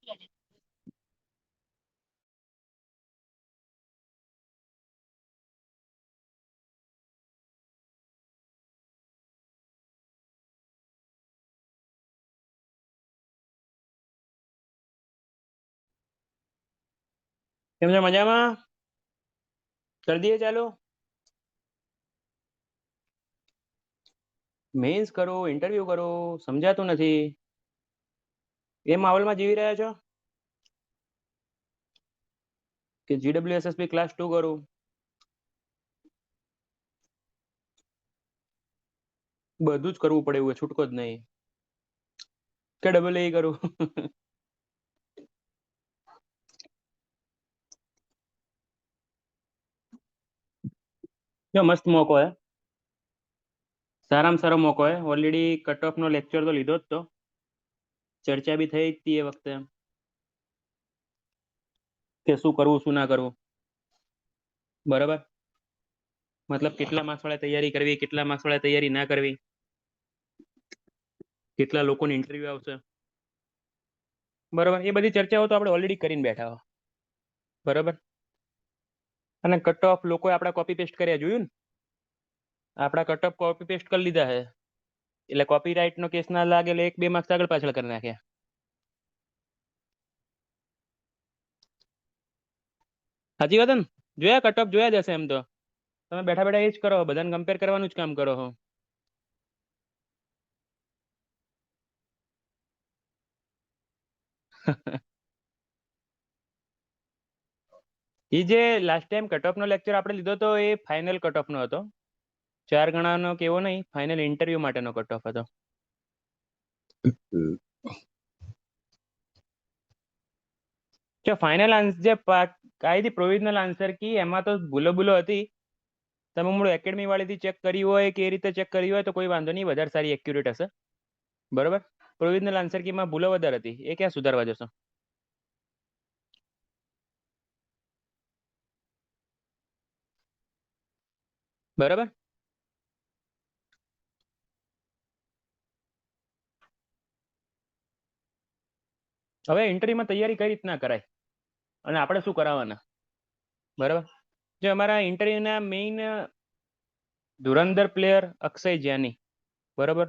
કેમ છો? મજામાં? કરી દઈએ ચાલુ. મેન્સ કરો, ઇન્ટરવ્યુ કરો, સમજાતું નથી. એ માહોલમાં જીવી રહ્યા છો કે GWSSB ક્લાસ 2 કરું? બધું જ કરવું પડે એવું છૂટકો જ નહીં કે ડબલ એ કરું? જો મસ્ત મોકો હે, સારામાં સારો મોકો હે. ઓલરેડી કટ ઓફ નો લેક્ચર તો લીધો જ તો, ચર્ચા બી થઈ જ હતી એ વખતે કે શું કરવું શું ના કરવું. બરાબર, મતલબ કેટલા માર્ક્સ વાળા તૈયારી કરવી, કેટલા માર્ક્સ વાળા તૈયારી ના કરવી, કેટલા લોકોની ઇન્ટરવ્યુ આવશે. બરાબર, એ બધી ચર્ચાઓ તો આપણે ઓલરેડી કરીને બેઠા હો. બરાબર, અને કટ ઓફ લોકો આપણા કોપી પેસ્ટ કર્યા, જોયું ને? આપણા કટ ઓફ કોપી પેસ્ટ કરી લીધા છે, એટલે કોપીરાઇટ નો કેસ ના લાગે, એટલે 1-2 માર્ક્સ આગળ પાછળ કરી નાખ્યા. સાચી વાત ને? જોયા કટ ઓફ જોયા જશે. એમ તો તમે બેઠા બેઠા એ જ કરો, બધાને કમ્પેર કરવાનું જ કામ કરો છો. એ જે લાસ્ટ ટાઈમ કટ ઓફ નો લેક્ચર આપણે લીધો હતો, એ ફાઇનલ કટ ઓફ નો હતો. 4 ગણાનો કેવો નહીં, ફાઇનલ ઇન્ટરવ્યુ માટેનો કટ ઓફ હતો. જો ફાઇનલ આન્સર જે કાયદી પ્રોવિઝનલ આન્સર કી, એમાં તો ભૂલો ભૂલો હતી. તમે મૂળ એકેડમી વાળીથી ચેક કરી હોય કે એ રીતે ચેક કરી હોય તો કોઈ વાંધો નહીં, વધારે સારી એક્યુરેટ હશે. બરોબર, પ્રોવિઝનલ આન્સર કીમાં ભૂલો વધારે હતી, એ ક્યાં સુધારવા જશો? બરાબર, હવે ઇન્ટરવ્યુમાં તૈયારી કઈ રીતના કરાય અને આપણે શું કરાવવાના? બરાબર, જે અમારા ઇન્ટરવ્યુના મેઇન ધુરંધર પ્લેયર અક્ષય જ્ઞાની, બરાબર,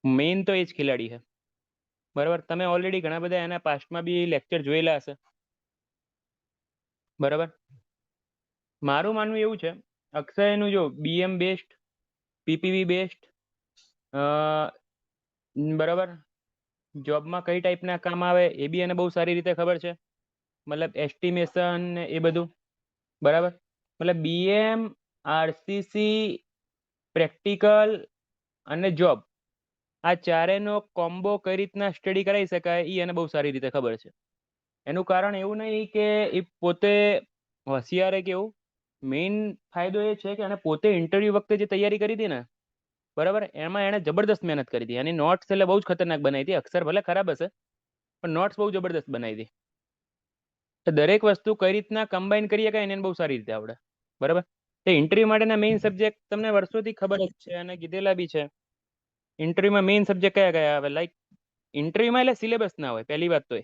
મેઇન તો એ જ ખેલાડી છે. બરાબર, તમે ઓલરેડી ઘણા બધા એના પાસ્ટમાં બી લેક્ચર જોયેલા હશે. બરાબર, મારું માનવું એવું છે, અક્ષયનું જો BM બેસ્ટ, PPV બેસ્ટ, બરાબર, જોબમાં કઈ ટાઈપના કામ આવે એ બી એને બહુ સારી રીતે ખબર છે. મતલબ એસ્ટિમેશન એ બધું. બરાબર, મતલબ BM, RCC, પ્રેક્ટિકલ અને જોબ, આ ચારેનો કોમ્બો કઈ રીતના સ્ટડી કરાવી શકાય એ એને બહુ સારી રીતે ખબર છે. એનું કારણ એવું નહીં કે એ પોતે હોશિયાર કે એવું, મેઇન ફાયદો એ છે કે એને પોતે ઇન્ટરવ્યુ વખતે જે તૈયારી કરી હતી ને, બરાબર, એમાં એણે જબરદસ્ત મહેનત કરી હતી. એની નોટ્સ એટલે બહુ જ ખતરનાક બનાવી હતી. અક્ષર ભલે ખરાબ હશે પણ નોટ્સ બહુ જબરદસ્ત બનાવી હતી. તો દરેક વસ્તુ કઈ રીતના કમ્બાઈન કરી શકાય એને બહુ સારી રીતે આવડે. બરાબર, એ ઇન્ટરવ્યુ માટેના મેઇન સબ્જેક્ટ તમને વર્ષોથી ખબર જ છે અને કીધેલા બી છે. ઇન્ટરવ્યુમાં મેઇન સબ્જેક્ટ કયા કયા આવે? લાઈક ઇન્ટરવ્યુમાં એટલે સિલેબસ ના હોય, પહેલી વાત તો એ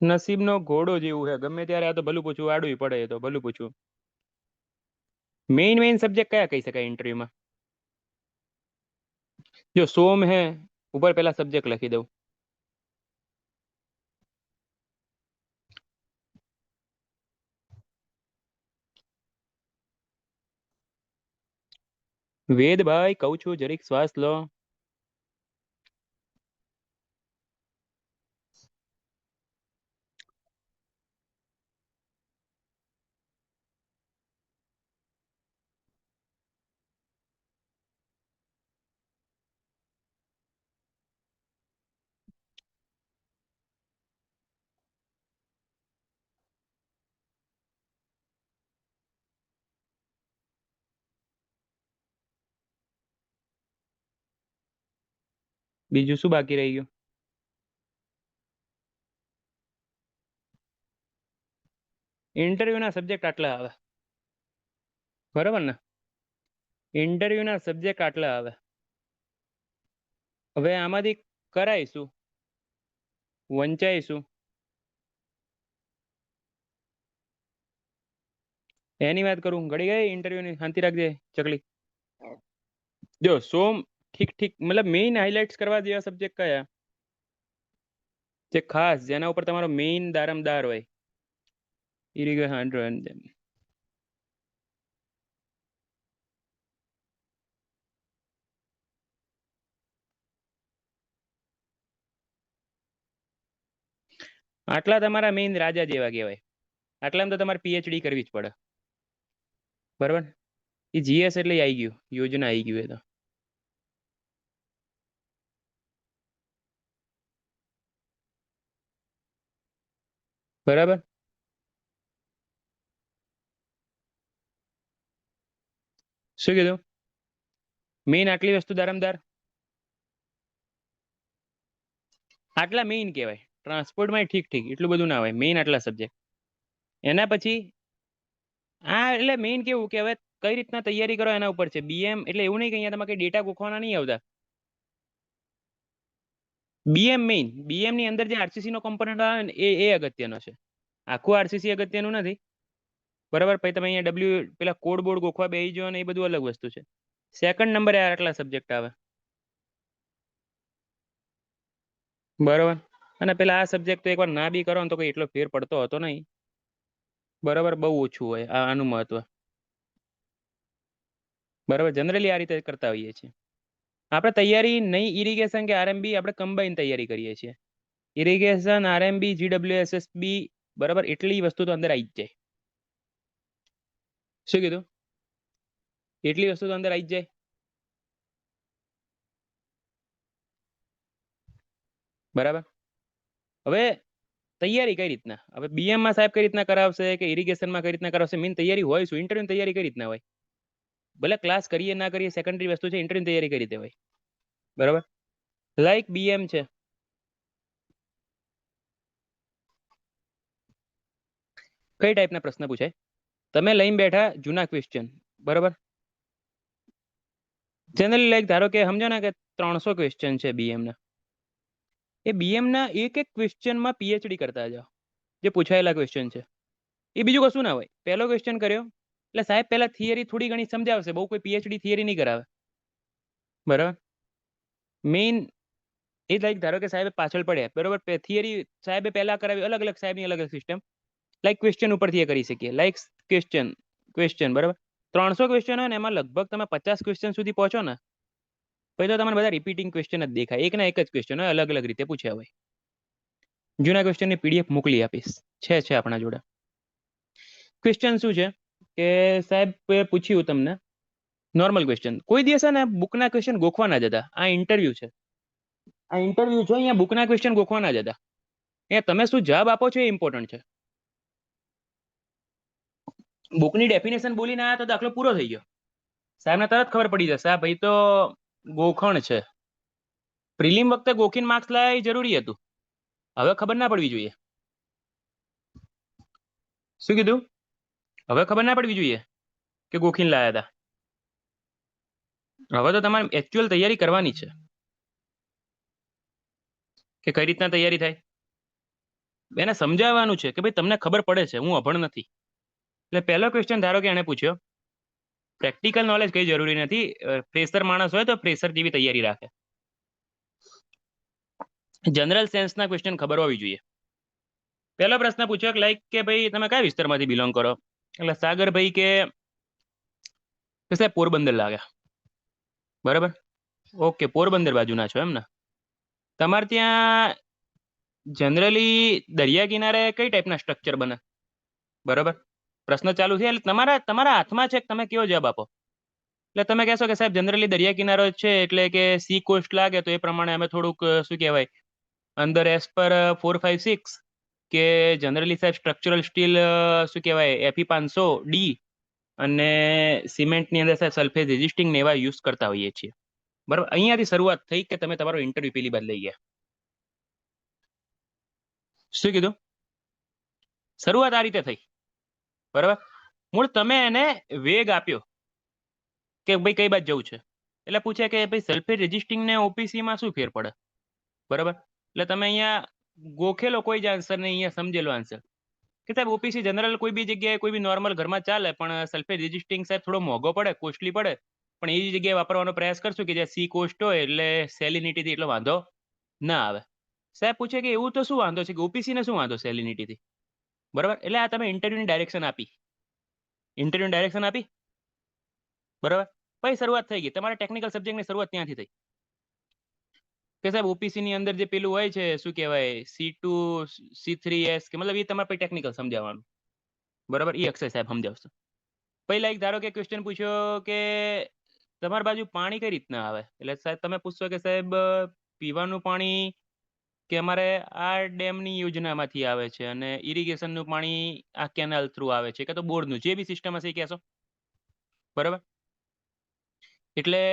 નસીબનો ઘોડો જેવું છે, ગમે ત્યારે આ તો ભલું પૂછું આડું પડે, તો ભલું પૂછું. મેઇન સબ્જેક્ટ કયા કહી શકાય ઇન્ટરવ્યુમાં? જો સોમ હે ઉપર પેલા સબ્જેક્ટ લખી દઉં, વેદભાઈ કહું છું જરીક શ્વાસ લો. બીજું શું બાકી રહી ગયું? ઇન્ટરવ્યુના સબ્જેક્ટ આટલા આવે, બરાબર ને? ઇન્ટરવ્યુના સબ્જેક્ટ આટલા આવે. હવે આમાંથી કરાઈશું, વંચાઈશું, એની વાત કરું. ઘડી ગઈ ઇન્ટરવ્યુની, શાંતિ રાખજે ચકલી. જો સોમ ઠીક ઠીક, મતલબ મેઇન હાઇલાઇટ્સ કરવા જેવા સબ્જેક્ટ કયા જે ખાસ, જેના ઉપર તમારો મેઇન દારમદાર હોય? ઇરિગેશન. આટલા તમારા મેઇન રાજા જેવા કહેવાય. આટલામાં તો તમારે પીએચડી કરવી જ પડે, બરાબર. એ જીએસ એટલે આવી ગયું, યોજના આવી ગયું. એ તો બરાબર. શું કીધું? મેઇન આટલી વસ્તુ દારમદાર, આટલા મેઇન કહેવાય. ટ્રાન્સપોર્ટમાં ઠીક ઠીક એટલું બધું ના હોય, મેઇન આટલા સબ્જેક્ટ. એના પછી હા, એટલે મેઇન કેવું કે હવે કઈ રીતના તૈયારી કરો એના ઉપર છે. બીએમ એટલે એવું નહીં કે અહીંયા તમે કઈ ડેટા ગોખવાના નહીં આવતા. બીએમ મેઇન, બીએમ ની અંદર જે આરસીસી નો કમ્પોનન્ટ આવે ને એ અગત્યનો છે. આખું આરસીસી અગત્યનું નથી, બરાબર. પછી તમે અહીંયા ડબલ્યુ પેલા કોડ બોર્ડ ગોખવા બેસી જાઓ ને એ બધું અલગ વસ્તુ છે. સેકન્ડ નંબરે આટલા સબ્જેક્ટ આવે, બરાબર. અને પેલા આ સબ્જેક્ટ તો એકવાર ના બી કરો ને તો કઈ એટલો ફેર પડતો હતો નહીં, બરાબર. બહુ ઓછું હોય આનું મહત્વ, બરાબર. જનરલી આ રીતે કરતા હોઈએ છીએ આપણે તૈયારી. નહીં ઇરિગેશન કે આરએમબી, આપણે કમ્બાઈન તૈયારી કરીએ છીએ. ઇરિગેશન, આરએમબી, જીડબ્લ્યુએસએસબી, બરાબર. એટલી વસ્તુ તો અંદર આવી જ જાય. શું કીધું? એટલી વસ્તુ તો અંદર આવી જ જાય, બરાબર. હવે તૈયારી કઈ રીતના, હવે બીએમ માં સાહેબ કઈ રીતના કરાવશે કે ઇરિગેશનમાં કઈ રીતના કરાવશે, મેન તૈયારી હોય શું? ઇન્ટરવ્યુ તૈયારી કઈ રીતના હોય? ભલે ક્લાસ કરીએ ના કરીએ સેકન્ડરી વસ્તુ છે, ઇન્ટરવ્યુ તૈયારી કઈ રીતે હોય, બરાબર. લાઈક બીએમ છે, કઈ ટાઈપના પ્રશ્ન પૂછાય? તમે લઈને બેઠા જૂના ક્વેશ્ચન, બરાબર. જનરલી લાઈક ધારો કે સમજો ને કે 300 ક્વેશ્ચન છે બીએમ ના. એ બીએમ ના એક એક ક્વેશ્ચનમાં પીએચડી કરતા જાઓ, જે પૂછાયેલા ક્વેશ્ચન છે. એ બીજું કશું ના હોય. પહેલો ક્વેશ્ચન કર્યો એટલે સાહેબ પહેલા થિયરી થોડી ઘણી સમજાવશે, બહુ કોઈ પીએચડી થિયરી નહીં કરાવે, બરાબર. મેઇન એ લાઈક ધારો કે સાહેબ પાછળ પડ્યા, બરાબર. થિયરી સાહેબે પહેલા કરાવી, અલગ અલગ સાહેબની અલગ અલગ સિસ્ટમ. લાઈક ક્વેશ્ચન ઉપરથી એ કરી શકીએ, લાઈક ક્વેશ્ચન ક્વેશ્ચન, બરાબર. 300 ક્વેશ્ચન હોય ને એમાં લગભગ તમે 50 ક્વેશ્ચન સુધી પહોંચો ને પછી તો તમને બધા રિપીટિંગ ક્વેશ્ચન જ દેખાય. એક ના એક જ ક્વેશ્ચન હોય, અલગ અલગ રીતે પૂછ્યા હોય. જૂના ક્વેશ્ચનની પીડીએફ મોકલી આપીશ, છે આપણા જોડે. ક્વેશ્ચન શું છે કે સાહેબ પૂછ્યું તમને નોર્મલ ક્વેશ્ચન. કોઈ દિવસ ને બુકના ક્વેશ્ચન ગોખવા ના જતા. આ ઇન્ટરવ્યુ છે, આ ઇન્ટરવ્યુ છે, અહીંયા બુકના ક્વેશ્ચન ગોખવા ના જતા. અહીંયા તમે શું જવાબ આપો છો એ ઇમ્પોર્ટન્ટ છે. બુકની ડેફિનેશન બોલીને આવ્યા તો દાખલો પૂરો થઈ ગયો. સાહેબને તરત ખબર પડી જશે આ ભાઈ તો ગોખણ છે. પ્રિલિમ વખતે ગોખીને માર્ક્સ લાવ્યા એ જરૂરી હતું, હવે ખબર ના પડવી જોઈએ. શું કીધું? હવે ખબર ના પડવી જોઈએ કે ગોખીને લાયા હતા. હવે તો તમારે એકચ્યુઅલ તૈયારી કરવાની છે કે કઈ રીતના તૈયારી થાય. એને સમજાવવાનું છે કે ભાઈ તમને ખબર પડે છે, હું અભણ નથી. એટલે પહેલો ક્વેશ્ચન ધારો કે એને પૂછ્યો, પ્રેક્ટિકલ નોલેજ કઈ જરૂરી નથી, ફ્રેશર માણસ હોય તો ફ્રેશર જેવી તૈયારી રાખે. જનરલ સેન્સના ક્વેશ્ચન ખબર હોવી જોઈએ. પહેલો પ્રશ્ન પૂછ્યો કે લાઈક કે ભાઈ તમે કયા વિસ્તારમાંથી બિલોંગ કરો? એટલે સાગરભાઈ કે સાહેબ પોરબંદર લાગ્યા, બરાબર. ઓકે, પોરબંદર બાજુના છો એમ ને. તમારે ત્યાં જનરલી દરિયા કિનારે કઈ ટાઈપના સ્ટ્રક્ચર બને, બરાબર. પ્રશ્ન ચાલુ છે એટલે તમારા તમારા હાથમાં છે કે તમે કેવો જવાબ આપો. એટલે તમે કહેશો કે સાહેબ જનરલી દરિયા કિનારો છે એટલે કે સી કોસ્ટ લાગે તો એ પ્રમાણે અમે થોડુંક શું કહેવાય અંદર એસ પર 456 કે જનરલી સાહેબ સ્ટ્રક્ચરલ સ્ટીલ શું કહેવાય એફી 500 ડી અને સિમેન્ટની અંદર સાહેબ સલ્ફેજ રેઝિસ્ટિંગ ને એવા યુઝ કરતા હોઈએ છીએ, બરાબર. અહીંયાથી શરૂઆત થઈ કે તમે તમારો ઇન્ટરવ્યુ પેલી બાદ લઈ ગયા. શું કીધું? શરૂઆત આ રીતે થઈ, બરાબર. મૂળ તમે એને વેગ આપ્યો કે ભાઈ કઈ બાજુ જવું છે. એટલે પૂછે કે ભાઈ સલ્ફેટ રેઝિસ્ટિંગ ને ઓપીસી માં શું ફેર પડે. બરાબર. એટલે તમે અહીંયા ગોખેલો કોઈ જ આન્સર નહીં, અહીંયા સમજેલો આન્સર કે સાહેબ ઓપીસી જનરલ કોઈ બી જગ્યાએ કોઈ બી નોર્મલ ઘરમાં ચાલે, પણ સલ્ફેટ રેઝિસ્ટિંગ સાહેબ થોડો મોંઘો પડે, કોસ્ટલી પડે, પણ એ જગ્યાએ વાપરવાનો પ્રયાસ કરશું કે જ્યાં સી કોસ્ટ હોય એટલે સેલિનિટીથી એટલો વાંધો ના આવે. સાહેબ પૂછે કે એવું તો શું વાંધો છે કે ઓપીસી ને શું વાંધો સેલિનિટીથી, બરાબર. એટલે આ તમે ઇન્ટરવ્યુની ડાયરેક્શન આપી, ઇન્ટરવ્યુની ડાયરેક્શન આપી, બરાબર. પછી શરૂઆત થઈ ગઈ, તમારા ટેકનિકલ સબ્જેક્ટની શરૂઆત ત્યાંથી થઈ કે સાહેબ ઓપીસી ની અંદર જે પેલું હોય છે શું કહેવાય C2 C3S કે મતલબ એ તમારે પછી ટેકનિકલ સમજાવવાનું, બરાબર. એ અક્ષય સાહેબ સમજાવશે. પહેલા એક ધારો કે ક્વેશ્ચન પૂછ્યો કે તમારી બાજુ પાણી કઈ રીતના આવે, એટલે સાહેબ તમે પૂછશો કે સાહેબ પીવાનું પાણી કે અમારે આ ડેમની યોજનામાંથી આવે છે અને ઇરિગેશનનું પાણી આ કેનાલ થ્રુ આવે છે કે તો બોર્ડનું જે બી સિસ્ટમ હશે એ કહેશો, બરાબર. એટલે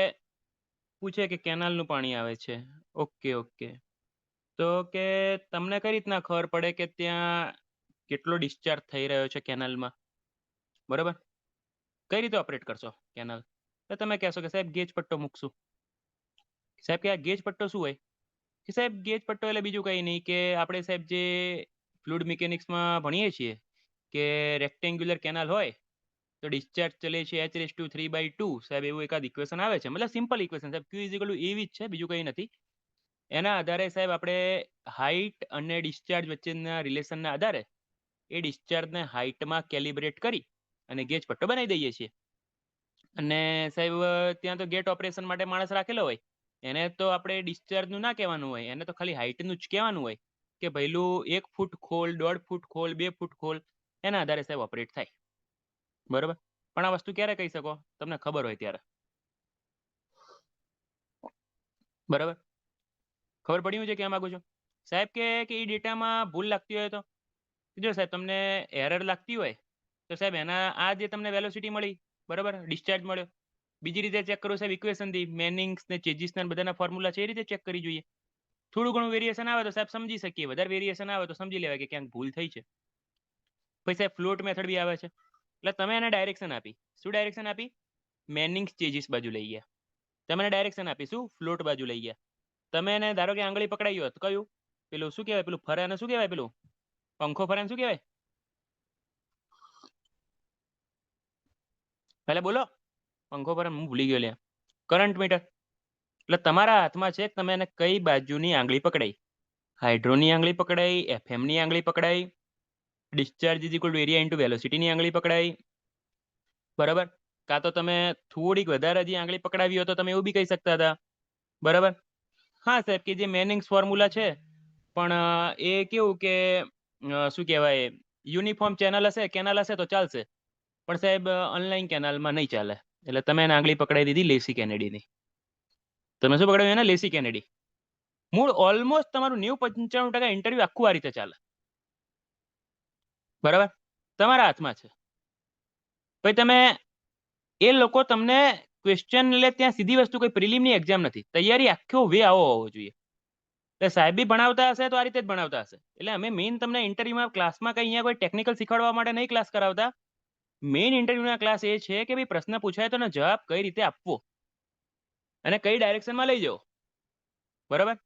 પૂછે કે કેનાલનું પાણી આવે છે, ઓકે ઓકે. તો કે તમને કઈ રીતના ખબર પડે કે ત્યાં કેટલો ડિસ્ચાર્જ થઈ રહ્યો છે કેનાલમાં, બરાબર. કઈ રીતે ઓપરેટ કરશો કેનાલ, તો તમે કહેશો કે સાહેબ ગેજ પટ્ટો મૂકશું. સાહેબ કે આ ગેજ પટ્ટો શું હોય કે સાહેબ ગેજ પટ્ટો એટલે બીજું કંઈ નહીં કે આપણે સાહેબ જે ફ્લુઇડ મિકેનિક્સમાં ભણીએ છીએ કે રેક્ટેન્ગ્યુલર કેનાલ હોય તો ડિસ્ચાર્જ ચલે છે H/3/2, સાહેબ એવું એકાદ ઇક્વેશન આવે છે, મતલબ સિમ્પલ ઇક્વેશન સાહેબ, Q ઇઝ ઇક્વલ ટુ એવી જ છે, બીજું કંઈ નથી. એના આધારે સાહેબ આપણે હાઇટ અને ડિસ્ચાર્જ વચ્ચેના રિલેશનના આધારે એ ડિસ્ચાર્જને હાઇટમાં કેલિબ્રેટ કરી અને ગેજ પટ્ટો બનાવી દઈએ છીએ. અને સાહેબ ત્યાં તો ગેટ ઓપરેશન માટે માણસ રાખેલો હોય, એને તો આપણે ડિસ્ચાર્જનું ના કહેવાનું હોય, એને તો ખાલી હાઇટનું જ કહેવાનું હોય કે પહેલું 1 ફૂટ ખોલ, 1.5 ફૂટ ખોલ, 2 ફૂટ ખોલ, એના આધારે સાહેબ ઓપરેટ થાય, બરાબર. પણ આ વસ્તુ ક્યારે કહી શકો, તમને ખબર હોય ત્યારે, બરાબર. ખબર પડી છે ક્યાં માંગુ છો સાહેબ કે એ ડેટામાં ભૂલ લાગતી હોય તો જો સાહેબ તમને એરર લાગતી હોય તો સાહેબ એના આ જે તમને વેલોસિટી મળી, બરાબર, ડિસ્ચાર્જ મળ્યો, બીજી રીતે ચેક કરો સાહેબ ઇક્વેશનથી મેનિંગ્સ ને ચેજીસના બધાના ફોર્મ્યુલા છે એ રીતે ચેક કરી જોઈએ. થોડું ઘણું વેરિએશન આવે તો સાહેબ સમજી શકીએ, વધારે વેરિએશન આવે તો સમજી લેવાય કે ક્યાંક ભૂલ થઈ છે. પછી સાહેબ ફ્લોટ મેથડ બી આવે છે, એટલે તમે એને ડાયરેક્શન આપી, શું ડાયરેક્શન આપી, મેનિંગ્સ ચેજીસ બાજુ લઈ ગયા. તમે ડાયરેક્શન આપી શું, ફ્લોટ બાજુ લઈ ગયા. તમે એને ધારો કે આંગળી પકડાઈ હોત, કયું પેલું શું કહેવાય, પેલું ફરે એને શું કહેવાય, પેલું પંખો ફરે શું કહેવાય, એટલે બોલો પંખો ફરે, હું ભૂલી ગયો લે, કરંટ મીટર. એટલે તમારા હાથમાં છે તમે એને કઈ બાજુની આંગળી પકડાઈ, હાઇડ્રોની આંગળી પકડાઈ, એફએમની આંગળી પકડાઈ, discharge is equal to area into વેલોસિટીની આંગળી પકડાઈ, બરાબર. કાં તો તમે થોડીક વધારે હજી આંગળી પકડાવી હોય તો તમે એવું બી કહી શકતા હતા, બરાબર. હા સાહેબ કે જે મેનિંગ્સ ફોર્મ્યુલા છે પણ એ કેવું કે શું કહેવાય યુનિફોર્મ ચેનલ હશે, કેનાલ હશે તો ચાલશે, પણ સાહેબ ઓનલાઈન કેનાલમાં નહીં ચાલે. એટલે તમે એને આંગળી પકડાઈ દીધી લેસી કેનેડીની. તમે શું પકડાવ્યું એને, લેસી કેનેડી. મૂળ ઓલમોસ્ટ તમારું 90-95% ઇન્ટરવ્યુ આખું આ રીતે ચાલે, બરાબર. તમારા હાથમાં છે. પછી તમે એ લોકો તમને ક્વેશ્ચન લે ત્યાં સીધી વસ્તુ કોઈ પ્રિલિમની એક્ઝામ નથી, તૈયારી આખો વે આવો હોવો જોઈએ. એટલે સાહેબ બી ભણાવતા હશે તો આ રીતે જ ભણાવતા હશે. એટલે અમે મેઇન તમને ઇન્ટરવ્યુમાં ક્લાસમાં કંઈ અહીંયા કોઈ ટેકનિકલ શીખવાડવા માટે નહીં ક્લાસ કરાવતા. મેઇન ઇન્ટરવ્યુના ક્લાસ એ છે કે ભાઈ પ્રશ્ન પૂછાય તો જવાબ કઈ રીતે આપવો અને કઈ ડાયરેક્શનમાં લઈ જાઓ, બરાબર.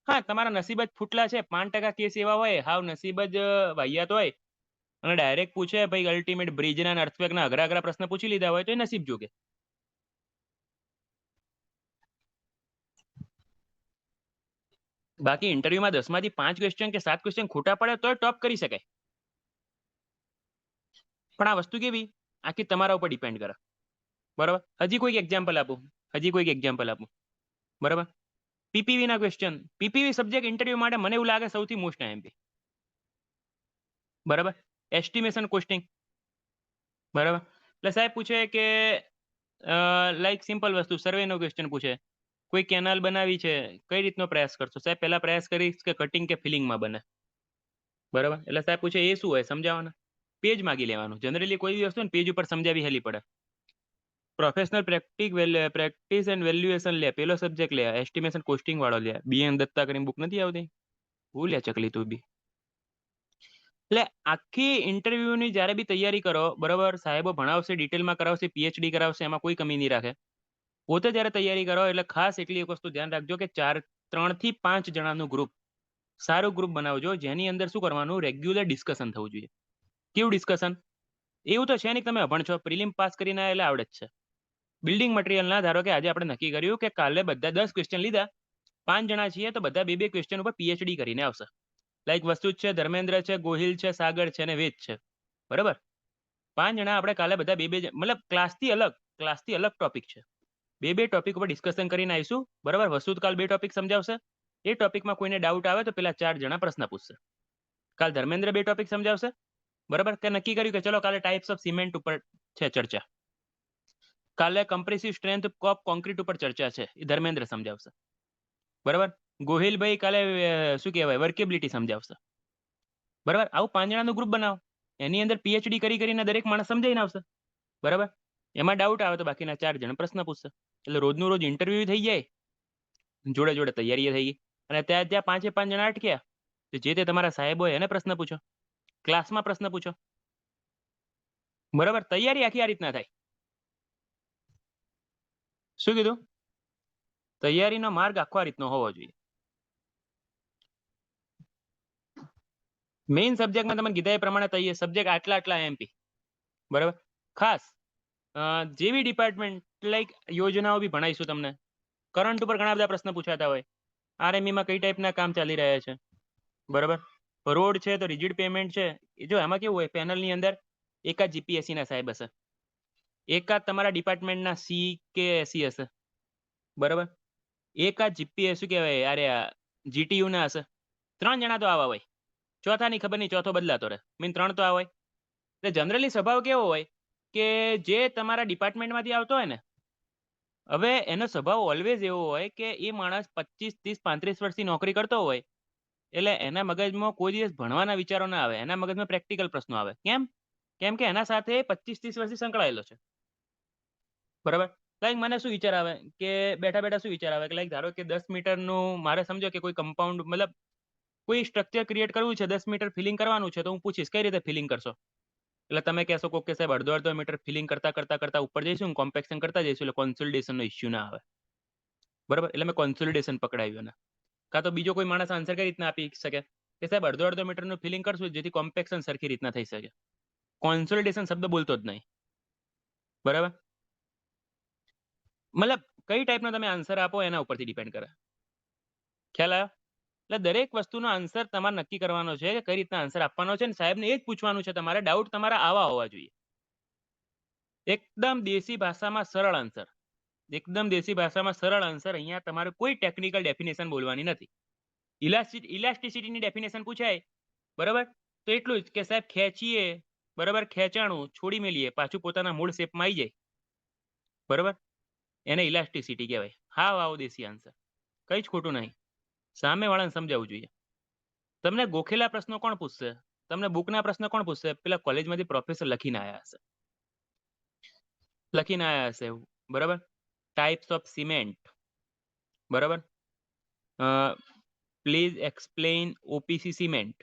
હા તમારા નસીબ જ ફૂટલા છે, 5% કેસ એવા હોય હાવ નસીબ જ વાહિયાત હોય અને ડાયરેક્ટ પૂછે ભાઈ અલ્ટિમેટ બ્રિજના અને અર્થક્વેકના અઘરા અઘરા પ્રશ્ન પૂછી લીધા હોય તો એ નસીબ જોગે. બાકી ઇન્ટરવ્યુમાં 10માંથી 5 ક્વેશ્ચન કે 7 ક્વેશ્ચન ખોટા પડે તો ટોપ કરી શકાય, પણ આ વસ્તુ કેવી આખી તમારા ઉપર ડિપેન્ડ કરે, બરાબર. હજી કોઈક એક્ઝામ્પલ આપું, બરાબર. પીપીવી ના ક્વેશ્ચન, પીપીવી સબ્જેક્ટ ઇન્ટરવ્યુ માટે મને એવું લાગે સૌથી મોસ્ટ આઈએમપી, બરાબર. એસ્ટિમેશન કોસ્ટિંગ, બરાબર. એટલે સાહેબ પૂછે કે લાઈક સિમ્પલ વસ્તુ સર્વેનો ક્વેશ્ચન પૂછે, કોઈ કેનાલ બનાવી છે કઈ રીતનો પ્રયાસ કરશો, સાહેબ પહેલા પ્રયાસ કરીશ કે કટિંગ કે ફિલિંગમાં બને, બરાબર. એટલે સાહેબ પૂછે એ શું હોય સમજાવવાના, પેજ માગી લેવાનું. જનરલી કોઈ બી વસ્તુ ને પેજ ઉપર સમજાવી હેલી પડે. પ્રોફેશનલ પ્રેક્ટિસ એન્ડ વેલ્યુએશન લે, પેલો સબ્જેક્ટ લે, એસ્ટિમેશન કોસ્ટિંગ વાળો લે, બીએન દત્તા કરીને બુક નથી આવતી, હું લે ચકલી તું બી. એટલે આખી ઇન્ટરવ્યુની જ્યારે બી તૈયારી કરો, બરાબર, સાહેબો ભણાવશે, ડિટેલમાં કરાવશે, પીએચડી કરાવશે, એમાં કોઈ કમી નહીં રાખે. પોતે જ્યારે તૈયારી કરો એટલે ખાસ એટલી એક વસ્તુ ધ્યાન રાખજો કે 4 3 થી 5 જણાનું ગ્રુપ, સારું ગ્રુપ બનાવજો જેની અંદર શું કરવાનું, રેગ્યુલર ડિસ્કશન થવું જોઈએ. કેવું ડિસ્કશન? એવું તો છે નહીં કે તમે અભણ છો, પ્રિલિમ પાસ કરીને એટલે આવડે જ છે. બિલ્ડિંગ મટીરિયલના ધારો કે આજે આપણે નક્કી કર્યું કે કાલે બધા 10 ક્વેશ્ચન લીધા, 5 જણા છીએ તો બધા 2-2 ક્વેશ્ચન ઉપર પીએચડી કરીને આવશે. લાઈક વસ્તુ છે, ધર્મેન્દ્ર છે, ગોહિલ છે, સાગર છે અને વેદ છે, બરાબર. 5 જણા આપણે કાલે બધા 2-2 મતલબ ક્લાસથી અલગ ટોપિક છે. 2-2 ટોપિક ઉપર ડિસ્કશન કરીને આવીશું, બરાબર. વસુત કાલ 2 ટોપિક સમજાવશે. એ ટોપિકમાં કોઈને ડાઉટ આવે તો પેલા 4 જણા પ્રશ્ન પૂછશે. કાલ ધર્મેન્દ્ર 2 ટોપિક સમજાવશે, બરાબર. કે નક્કી કર્યું કે ચલો કાલે ટાઈપ્સ ઓફ સિમેન્ટ ઉપર છે ચર્ચા, કાલે કમ્પ્રેસિવ સ્ટ્રેન્થ ઓફ કોન્ક્રીટ ઉપર ચર્ચા છે, એ ધર્મેન્દ્ર સમજાવશે, બરાબર. ગોહિલભાઈ કાલે શું કહેવાય વર્કેબિલિટી સમજાવશે, બરાબર. આવું 5 જણાનું ગ્રુપ બનાવો, એની અંદર પીએચડી કરીને દરેક માણસ સમજાઈને આવશે, બરાબર. એમાં ડાઉટ આવે તો બાકીના 4 જણ પ્રશ્ન પૂછશે. એટલે રોજનું રોજ ઇન્ટરવ્યુ થઈ જાય, જોડે જોડે તૈયારી થઈ ગઈ. અને ત્યાં 5 જણા અટક્યા તો જે તે તમારા સાહેબ હોય એને પ્રશ્ન પૂછો, ક્લાસમાં પ્રશ્ન પૂછો, બરાબર. તૈયારી આખી આ રીતના થાય. શું કીધું? તૈયારીનો માર્ગ આખો આ રીતનો હોવો જોઈએ. મેઇન સબ્જેક્ટમાં તમને કીધા એ પ્રમાણે સબ્જેક્ટ આટલા એમપી, બરાબર. ખાસ જેવી ડિપાર્ટમેન્ટ લાઈક યોજનાઓ બી ભણાવીશું તમને. કરંટ ઉપર ઘણા બધા પ્રશ્ન પૂછાતા હોય. આરએમઈમાં કઈ ટાઈપના કામ ચાલી રહ્યા છે, બરાબર. રોડ છે તો રિજિડ પેમેન્ટ છે. જો એમાં કેવું હોય, પેનલની અંદર એકાદ જીપીએસસીના સાહેબ હશે, એકાદ તમારા ડિપાર્ટમેન્ટના સી કે એસી હશે, બરાબર. એકાદ જીપીએસ શું કહેવાય અરે જીટીયુના હશે. 3 જણા તો આવા હોય. ચોથાની ખબર નહીં, ચોથો બદલાતો રહે. મીન 3 તો આ હોય. એટલે જનરલી સ્વભાવ કેવો હોય કે જે તમારા ડિપાર્ટમેન્ટમાંથી આવતો હોય ને, હવે એનો સ્વભાવ ઓલવેઝ એવો હોય કે એ માણસ 25, 30, 35 વર્ષથી નોકરી કરતો હોય, એટલે એના મગજમાં કોઈ દિવસ ભણવાના વિચારો ના આવે, એના મગજમાં પ્રેક્ટિકલ પ્રશ્નો આવે. કેમ કે એના સાથે 25-30 વર્ષથી સંકળાયેલો છે, બરાબર. લાઈક મને શું વિચાર આવે કે બેઠા શું વિચાર આવે કે લાઈક ધારો કે 10 મીટરનું મારે સમજો કે કોઈ કમ્પાઉન્ડ મતલબ કોઈ સ્ટ્રક્ચર ક્રિએટ કરવું છે, 10 મીટર ફિલિંગ કરવાનું છે, તો હું પૂછીશ કઈ રીતે ફિલિંગ કરશો? એટલે તમે કહેશો કે સાહેબ અડધો મીટર ફિલિંગ કરતા ઉપર જઈશું, કોમ્પેક્શન કરતા જઈશું, એટલે કોન્સોલિડેશનનો ઇશ્યુ ના આવે, બરાબર. એટલે મેં કોન્સોલિડેશન પકડાવ્યું ને. કાં તો બીજો કોઈ માણસ આન્સર કઈ રીતના આપી શકે કે સાહેબ અડધો મીટરનું ફિલિંગ કરશું જેથી કોમ્પેક્શન સરખી રીતના થઈ શકે. કોન્સોલિડેશન શબ્દ બોલતો જ નહીં, બરાબર. મતલબ કઈ ટાઈપનો તમે આન્સર આપો એના ઉપરથી ડિપેન્ડ કરે. ખ્યાલ આવ્યો? એટલે દરેક વસ્તુનો આન્સર તમારે નક્કી કરવાનો છે કે કઈ રીતના આન્સર આપવાનો છે, અને સાહેબને એ જ પૂછવાનું છે તમારે. ડાઉટ તમારા આવા હોવા જોઈએ. એકદમ દેશી ભાષામાં સરળ આન્સર, અહીંયા તમારે કોઈ ટેકનિકલ ડેફિનેશન બોલવાની નથી. ઇલાસ્ટિસિટીની ડેફિનેશન પૂછાય, બરાબર, તો એટલું જ કે સાહેબ ખેંચીએ, બરાબર, ખેંચાણું છોડી મેલીએ પાછું પોતાના મૂળ શેપમાં આવી જાય, બરાબર, એને ઇલાસ્ટિસિટી કહેવાય. હા આવો દેશી આન્સર, કઈ જ ખોટું નહીં. સામેવાળાને સમજાવવું જોઈએ. તમને ગોખેલા પ્રશ્નો કોણ પૂછશે? તમને બુકના પ્રશ્નો કોણ પૂછશે? પેલા કોલેજમાંથી પ્રોફેસર લખીને આવ્યા હશે, બરાબર. ટાઈપ્સ ઓફ સિમેન્ટ, બરાબર. Please explain OPC cement,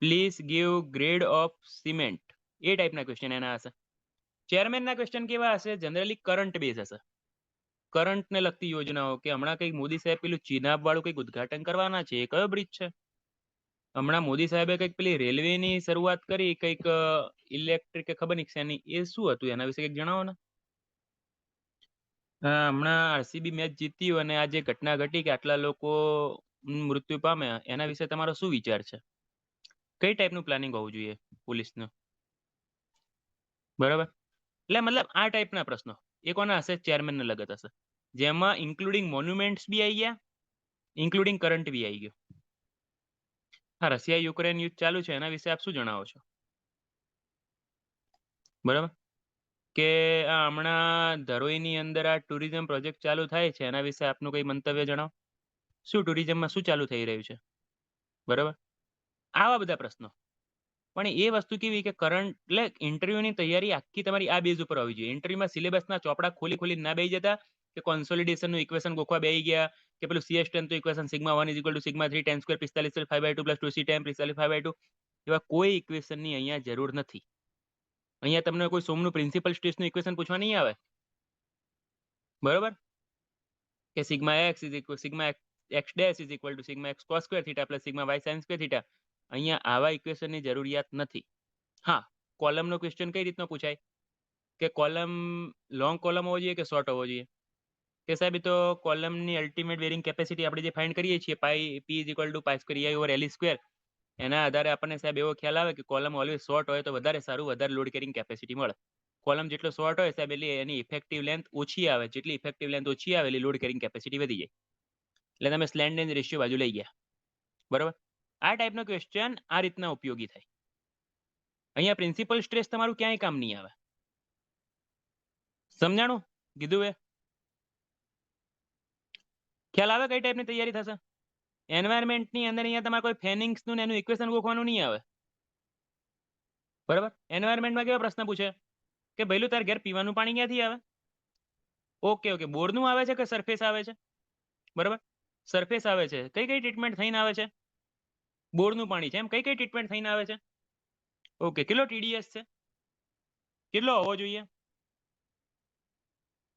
please give grade of cement, એ ટાઈપના ક્વેશ્ચન એના હશે. ચેરમેનના ક્વેશ્ચન કેવા હશે? જનરલી કરંટ બેઝ હશે. કરંટને લગતી યોજનાઓ, કે હમણાં કંઈક મોદી સાહેબ પેલું ચિનાબ વાળું કંઈક ઉદઘાટન કરવાના છે, એ કયો બ્રિજ છે? હમણાં મોદી સાહેબે કંઈક પેલી રેલવેની શરૂઆત કરી, કંઈક ઇલેક્ટ્રિક કે ખબર નહીં શેની, એ શું હતું એના વિશે કંઈક જણાવો ને. હમણાં આરસીબી મેચ જીત્યું અને આ જે ઘટના ઘટી કે આટલા લોકો મૃત્યુ પામ્યા, એના વિશે તમારો શું વિચાર છે? કઈ ટાઈપનું પ્લાનિંગ હોવું જોઈએ પોલીસનું, બરાબર. એટલે મતલબ આ ટાઈપના પ્રશ્નો એ કોના હશે? ચેરમેનને લગત હશે, જેમાં ઇન્ક્લુડિંગ મોન્યુમેન્ટ્સ બી આવી ગયા, ઇન્ક્લુડિંગ કરંટ બી આવી ગયું. હા, રશિયા યુક્રેન યુદ્ધ ચાલુ છે, એના વિશે આપ શું જણાવો છો? બરાબર. કે આ હમણાં ધરોઈની અંદર આ ટુરિઝમ પ્રોજેક્ટ ચાલુ થાય છે, એના વિશે આપનું કઈ મંતવ્ય જણાવો. શું ટુરિઝમમાં શું ચાલુ થઈ રહ્યું છે, બરાબર. આવા બધા પ્રશ્નો. પણ એ વસ્તુ કેવી કે કરંટ એટલે ઇન્ટરવ્યુની તૈયારી આખી તમારી આ બેઝ ઉપર હોવી જોઈએ. ઇન્ટરવ્યુમાં સિલેબસના ચોપડા ખોલી ના બેસી જતા કે કોન્સોલિડેશનનું ઇક્વેશન ગોખવા બેસી ગયા, કે પેલું CS tan તો equation sigma 1 = sigma 3 tan square 45 5/2 + 2C tan 45 5/2, એવા કોઈ ઇક્વેશનની અહીંયા જરૂર નથી. અહીંયા તમને કોઈ સોમનું પ્રિન્સિપલ સ્ટ્રેસનું ઇક્વેશન પૂછવા નહીં આવે, બરાબર, કે sigma x x dash is equal to sigma x cos square theta plus sigma y sine square theta. અહીંયા આવા ઇક્વેશનની જરૂરિયાત નથી. હા, કોલમનો ક્વેશ્ચન કઈ રીતનો પૂછાય કે કોલમ લોંગ કોલમ હોવો જોઈએ કે શોર્ટ હોવો જોઈએ? કે સાહેબ એ તો કોલમની અલ્ટિમેટ વેરિંગ કેપેસિટી આપણે જે ફાઇન્ડ કરીએ છીએ pi P is equal to pi square E over L square, એના આધારે આપણને સાહેબ એવો ખ્યાલ આવે કે કોલમ ઓલવેઝ શોર્ટ હોય તો વધારે સારું, વધારે લોડ કેરિંગ કેપેસિટી મળે. કોલમ જેટલો શોર્ટ હોય સાહેબ એટલે એની ઇફેક્ટિવ લેન્થ ઓછી આવે, જેટલી ઇફેક્ટિવ લેન્થ ઓછી આવે એટલે લોડ કેરિંગ કેપેસિટી વધી જાય. એટલે તમે સ્લેન્ડ રેન્જ રેશિયો બાજુ લઈ ગયા. બરાબર? આ ટાઈપનો ક્વેશ્ચન આ રીતના ઉપયોગી થાય. અહીંયા પ્રિન્સિપલ સ્ટ્રેસ તમારું ક્યાંય કામ નહીં આવે. સમજાણું? કીધું એ ખ્યાલ આવે કઈ ટાઈપની તૈયારી થશે? એન્વાયરમેન્ટની અંદર અહીંયા તમારે કોઈ ફેનિંગ્સનું ને એનું ઇક્વેશન ગોખવાનું નહીં આવે. બરાબર? એન્વાયરમેન્ટમાં કેવા પ્રશ્ન પૂછે કે ભઈલું તાર ઘેર પીવાનું પાણી ક્યાંથી આવે? ઓકે, બોરનું આવે છે કે સરફેસ આવે છે? બરાબર? સરફેસ આવે છે. કઈ કઈ ટ્રીટમેન્ટ થઈને આવે છે? બોરનું પાણી છે એમ. કઈ કઈ ટ્રીટમેન્ટ થઈને આવે છે? ઓકે, કેટલો TDS છે? કેટલો હોવો જોઈએ?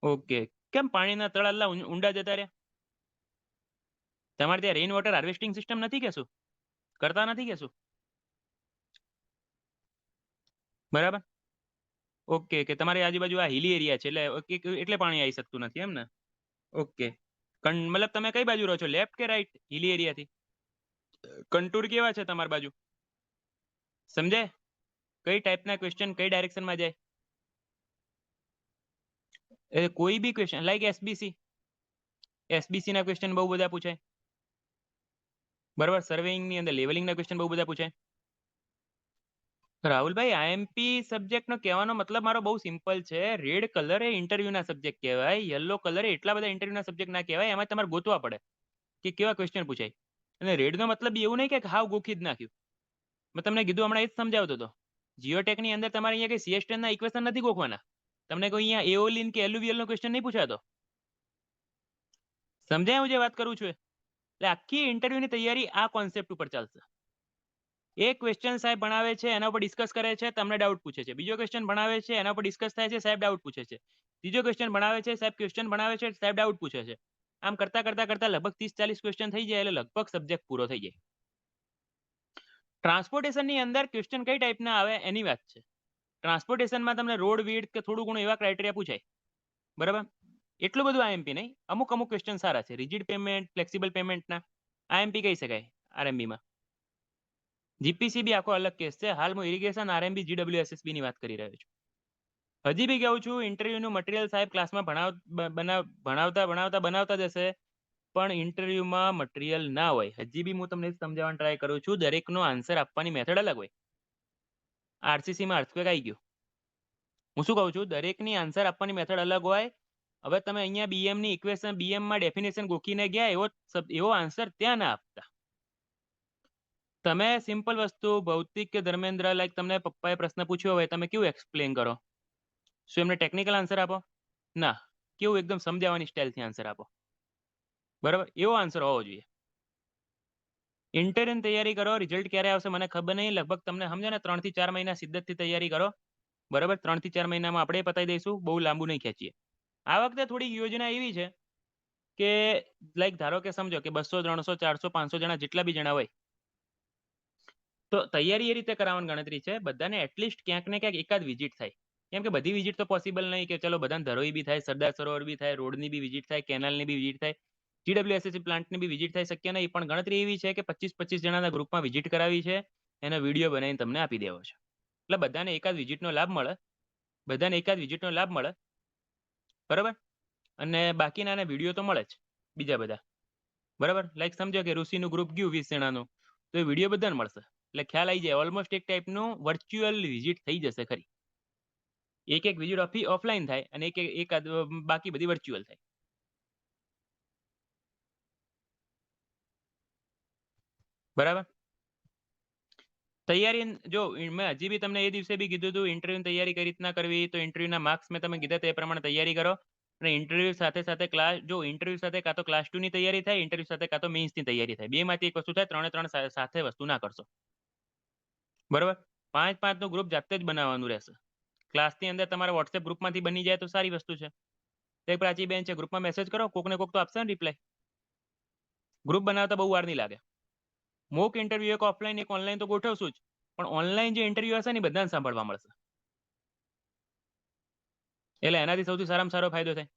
ઓકે, કેમ પાણીના તળ આટલા ઊંડા જતા રહ્યા? તમારે ત્યાં રેઇન વોટર હાર્વેસ્ટિંગ સિસ્ટમ નથી કે શું? કરતા નથી કે શું? બરાબર? ઓકે, કે તમારી આજુબાજુ આ હિલી એરિયા છે એટલે પાણી આવી શકતું નથી એમ ને? ઓકે, મતલબ તમે કઈ બાજુ રહો છો, લેફ્ટ કે રાઈટ હિલી એરિયાથી? કન્ટુર કેવા છે તમારી બાજુ? સમજાય? કઈ ટાઈપના ક્વેશ્ચન કઈ ડાયરેક્શનમાં જાય? કોઈ બી ક્વેશ્ચન લાઈક એસબીસી ના ક્વેશ્ચન બહુ બધા પૂછાય. બરાબર? સર્વેઇંગની અંદર લેવલિંગના ક્વેશ્ચન બહુ બધા પૂછાય. રાહુલભાઈ, આઈએમપી સબ્જેક્ટનો કહેવાનો મતલબ મારો બહુ સિમ્પલ છે. રેડ કલર એ ઇન્ટરવ્યુના સબ્જેક્ટ કહેવાય, યલો કલર એટલા બધા ઇન્ટરવ્યુના સબ્જેક્ટ ના કહેવાય. એમાં તમારે ગોતવા પડે કે કેવા ક્વેશ્ચન પૂછાય. અને રેડનો મતલબ એવું નહીં કે હાવ ગોખી જ નાખ્યું. મેં તમને કીધું હમણાં એ જ સમજાવતો હતો. જીઓટેકની અંદર તમારે અહીંયા કઈ CS10 ના ઇક્વેશન નથી ગોખવાના. તમને કોઈ અહીંયા એઓલિન કે એલ્યુવિયલ નો ક્વેશ્ચન નહીં પૂછાતો. સમજાય હું જે વાત કરું છું? એટલે આખી ઇન્ટરવ્યુની તૈયારી આ કોન્સેપ્ટ ઉપર ચાલશે. એક ક્વેશ્ચન સાહેબ ભણાવે છે, એના ઉપર ડિસ્કસ કરે છે, તમને ડાઉટ પૂછે છે. બીજો ક્વેશ્ચન ભણાવે છે, એના ઉપર ડિસ્કસ થાય છે, સાહેબ ડાઉટ પૂછે છે. ત્રીજો ક્વેશ્ચન ભણાવે છે, સાહેબ ક્વેશ્ચન ભણાવે છે, સાહેબ ડાઉટ પૂછે છે. આમ કરતા કરતા કરતા લગભગ 30-40 ક્વેશ્ચન થઈ જાય એટલે લગભગ સબ્જેક્ટ પૂરો થઈ જાય. ટ્રાન્સપોર્ટેશનની અંદર ક્વેશ્ચન કઈ ટાઈપના આવે એની વાત છે. ટ્રાન્સપોર્ટેશનમાં તમને રોડ વિડ્થ કે થોડું ઘણું એવા ક્રાઇટેરિયા પૂછાય. બરાબર? એટલું બધું આઈએમપી નહીં, અમુક ક્વેશ્ચન સારા છે. રિજિડ પેમેન્ટ, ફ્લેક્સિબલ પેમેન્ટના આઈએમપી કહી શકાય આરએમબીમાં. જીપીસી બી આખો અલગ કેસ છે. હાલ હું ઇરિગેશન, આરએમબી, GWSSB ની વાત કરી રહ્યો છું. હજી બી કહું છું, ઇન્ટરવ્યુનું મટીરિયલ સાહેબ ક્લાસમાં ભણાવતા જશે, પણ ઇન્ટરવ્યુમાં મટીરિયલ ના હોય. હજી બી હું તમને સમજાવવાનો ટ્રાય કરું છું, દરેકનો આન્સર આપવાની મેથડ અલગ હોય. આરસીસીમાં અર્થક્વેક આવી ગયું. હું શું કહું છું, દરેકની આન્સર આપવાની મેથડ અલગ હોય. હવે તમે અહીંયા બીએમની ઇક્વેશન, બીએમમાં ડેફિનેશન ગોખીને ગયા એવો આન્સર ત્યાં ના આપતા. તમે સિમ્પલ વસ્તુ ભૌતિક કે ધર્મેન્દ્ર લાઈક તમને પપ્પાએ પ્રશ્ન પૂછ્યો હોય, તમે કેવું એક્સપ્લેન કરો? શું એમને ટેકનિકલ આન્સર આપો? ના. કેવું એકદમ સમજાવવાની સ્ટાઇલથી આન્સર આપો. બરાબર? એવો આન્સર હોવો જોઈએ. ઇન્ટરવ્યુની તૈયારી કરો. રિઝલ્ટ ક્યારે આવશે મને ખબર નહીં. લગભગ તમને સમજો ને 3 થી 4 મહિના સિદ્ધતથી તૈયારી કરો. બરાબર? 3 થી 4 મહિનામાં આપણે પતાવી દઈશું. બહુ લાંબુ નહીં ખેંચીએ. આ વખતે થોડી યોજના એવી છે કે લાઈક ધારો કે સમજો કે 200, 300, 400, 500 જણા જેટલા બી જણા હોય, તો તૈયારી એ રીતે કરાવવાની ગણતરી છે. બધાને એટલીસ્ટ ક્યાંક ને ક્યાંક એકાદ વિઝિટ થાય. કેમ કે બધી વિઝિટ તો પોસિબલ નહીં કે ચલો બધાને ધરોઈ બી થાય, સરદાર સરોવર બી થાય, રોડની બી વિઝિટ થાય, કેનાલની બી વિઝિટ થાય, GWSSB પ્લાન્ટની બી વિઝિટ થાય, શક્ય નહીં. પણ ગણતરી એવી છે કે 25-25 જણાના ગ્રુપમાં વિઝિટ કરાવી છે, એનો વિડીયો બનાવીને તમને આપી દેવો છે. એટલે બધાને એકાદ વિઝિટનો લાભ મળે. બરાબર? અને બાકીના વિડીયો તો મળે જ બીજા બધા. બરાબર? લાઈક સમજો કે ઋષિનું ગ્રુપ ગયું 20 જણાનું, તો એ વિડીયો બધાને મળશે. એટલે ખ્યાલ આવી જાય. ઓલમોસ્ટ એક ટાઈપનું વર્ચ્યુઅલ વિઝિટ થઈ જશે ખરી. એક વિઝિટ ઓફલાઈન થાય અને એકાદ બાકી બધી વર્ચ્યુઅલ થાય. બરાબર? તૈયારી જો મેં હજી બી તમને એ દિવસે બી કીધું હતું ઇન્ટરવ્યુની તૈયારી કઈ રીતના કરવી, તો ઇન્ટરવ્યુના માર્ક્સ મેં તમે કીધા તે પ્રમાણે તૈયારી કરો. અને ઇન્ટરવ્યુ સાથે સાથે ઇન્ટરવ્યુ સાથે કાં તો ક્લાસ 2 ની તૈયારી થાય, ઇન્ટરવ્યુ સાથે કાં તો મેઇન્સની તૈયારી થાય. બેમાંથી એક વસ્તુ થાય. 3 સાથે વસ્તુ ના કરશો. બરાબર? 5-5 નું ગ્રુપ જાતે જ બનાવવાનું રહેશે. ક્લાસની અંદર તમારા વોટ્સએપ ગ્રુપમાંથી બની જાય તો સારી વસ્તુ છે. એક પ્રાચી બેન છે, ગ્રુપમાં મેસેજ કરો, કોકને કોક તો આપશે ને રિપ્લાય. ગ્રુપ બનાવતા બહુ વાર નહીં લાગે. મોક ઇન્ટરવ્યુ એક ઓફલાઈન એક ઓનલાઈન તો ગોઠવશું જ, પણ ઓનલાઈન જે ઇન્ટરવ્યુ હશે ને બધાને સાંભળવા મળશે, એટલે એનાથી સૌથી સારામાં સારો ફાયદો થાય.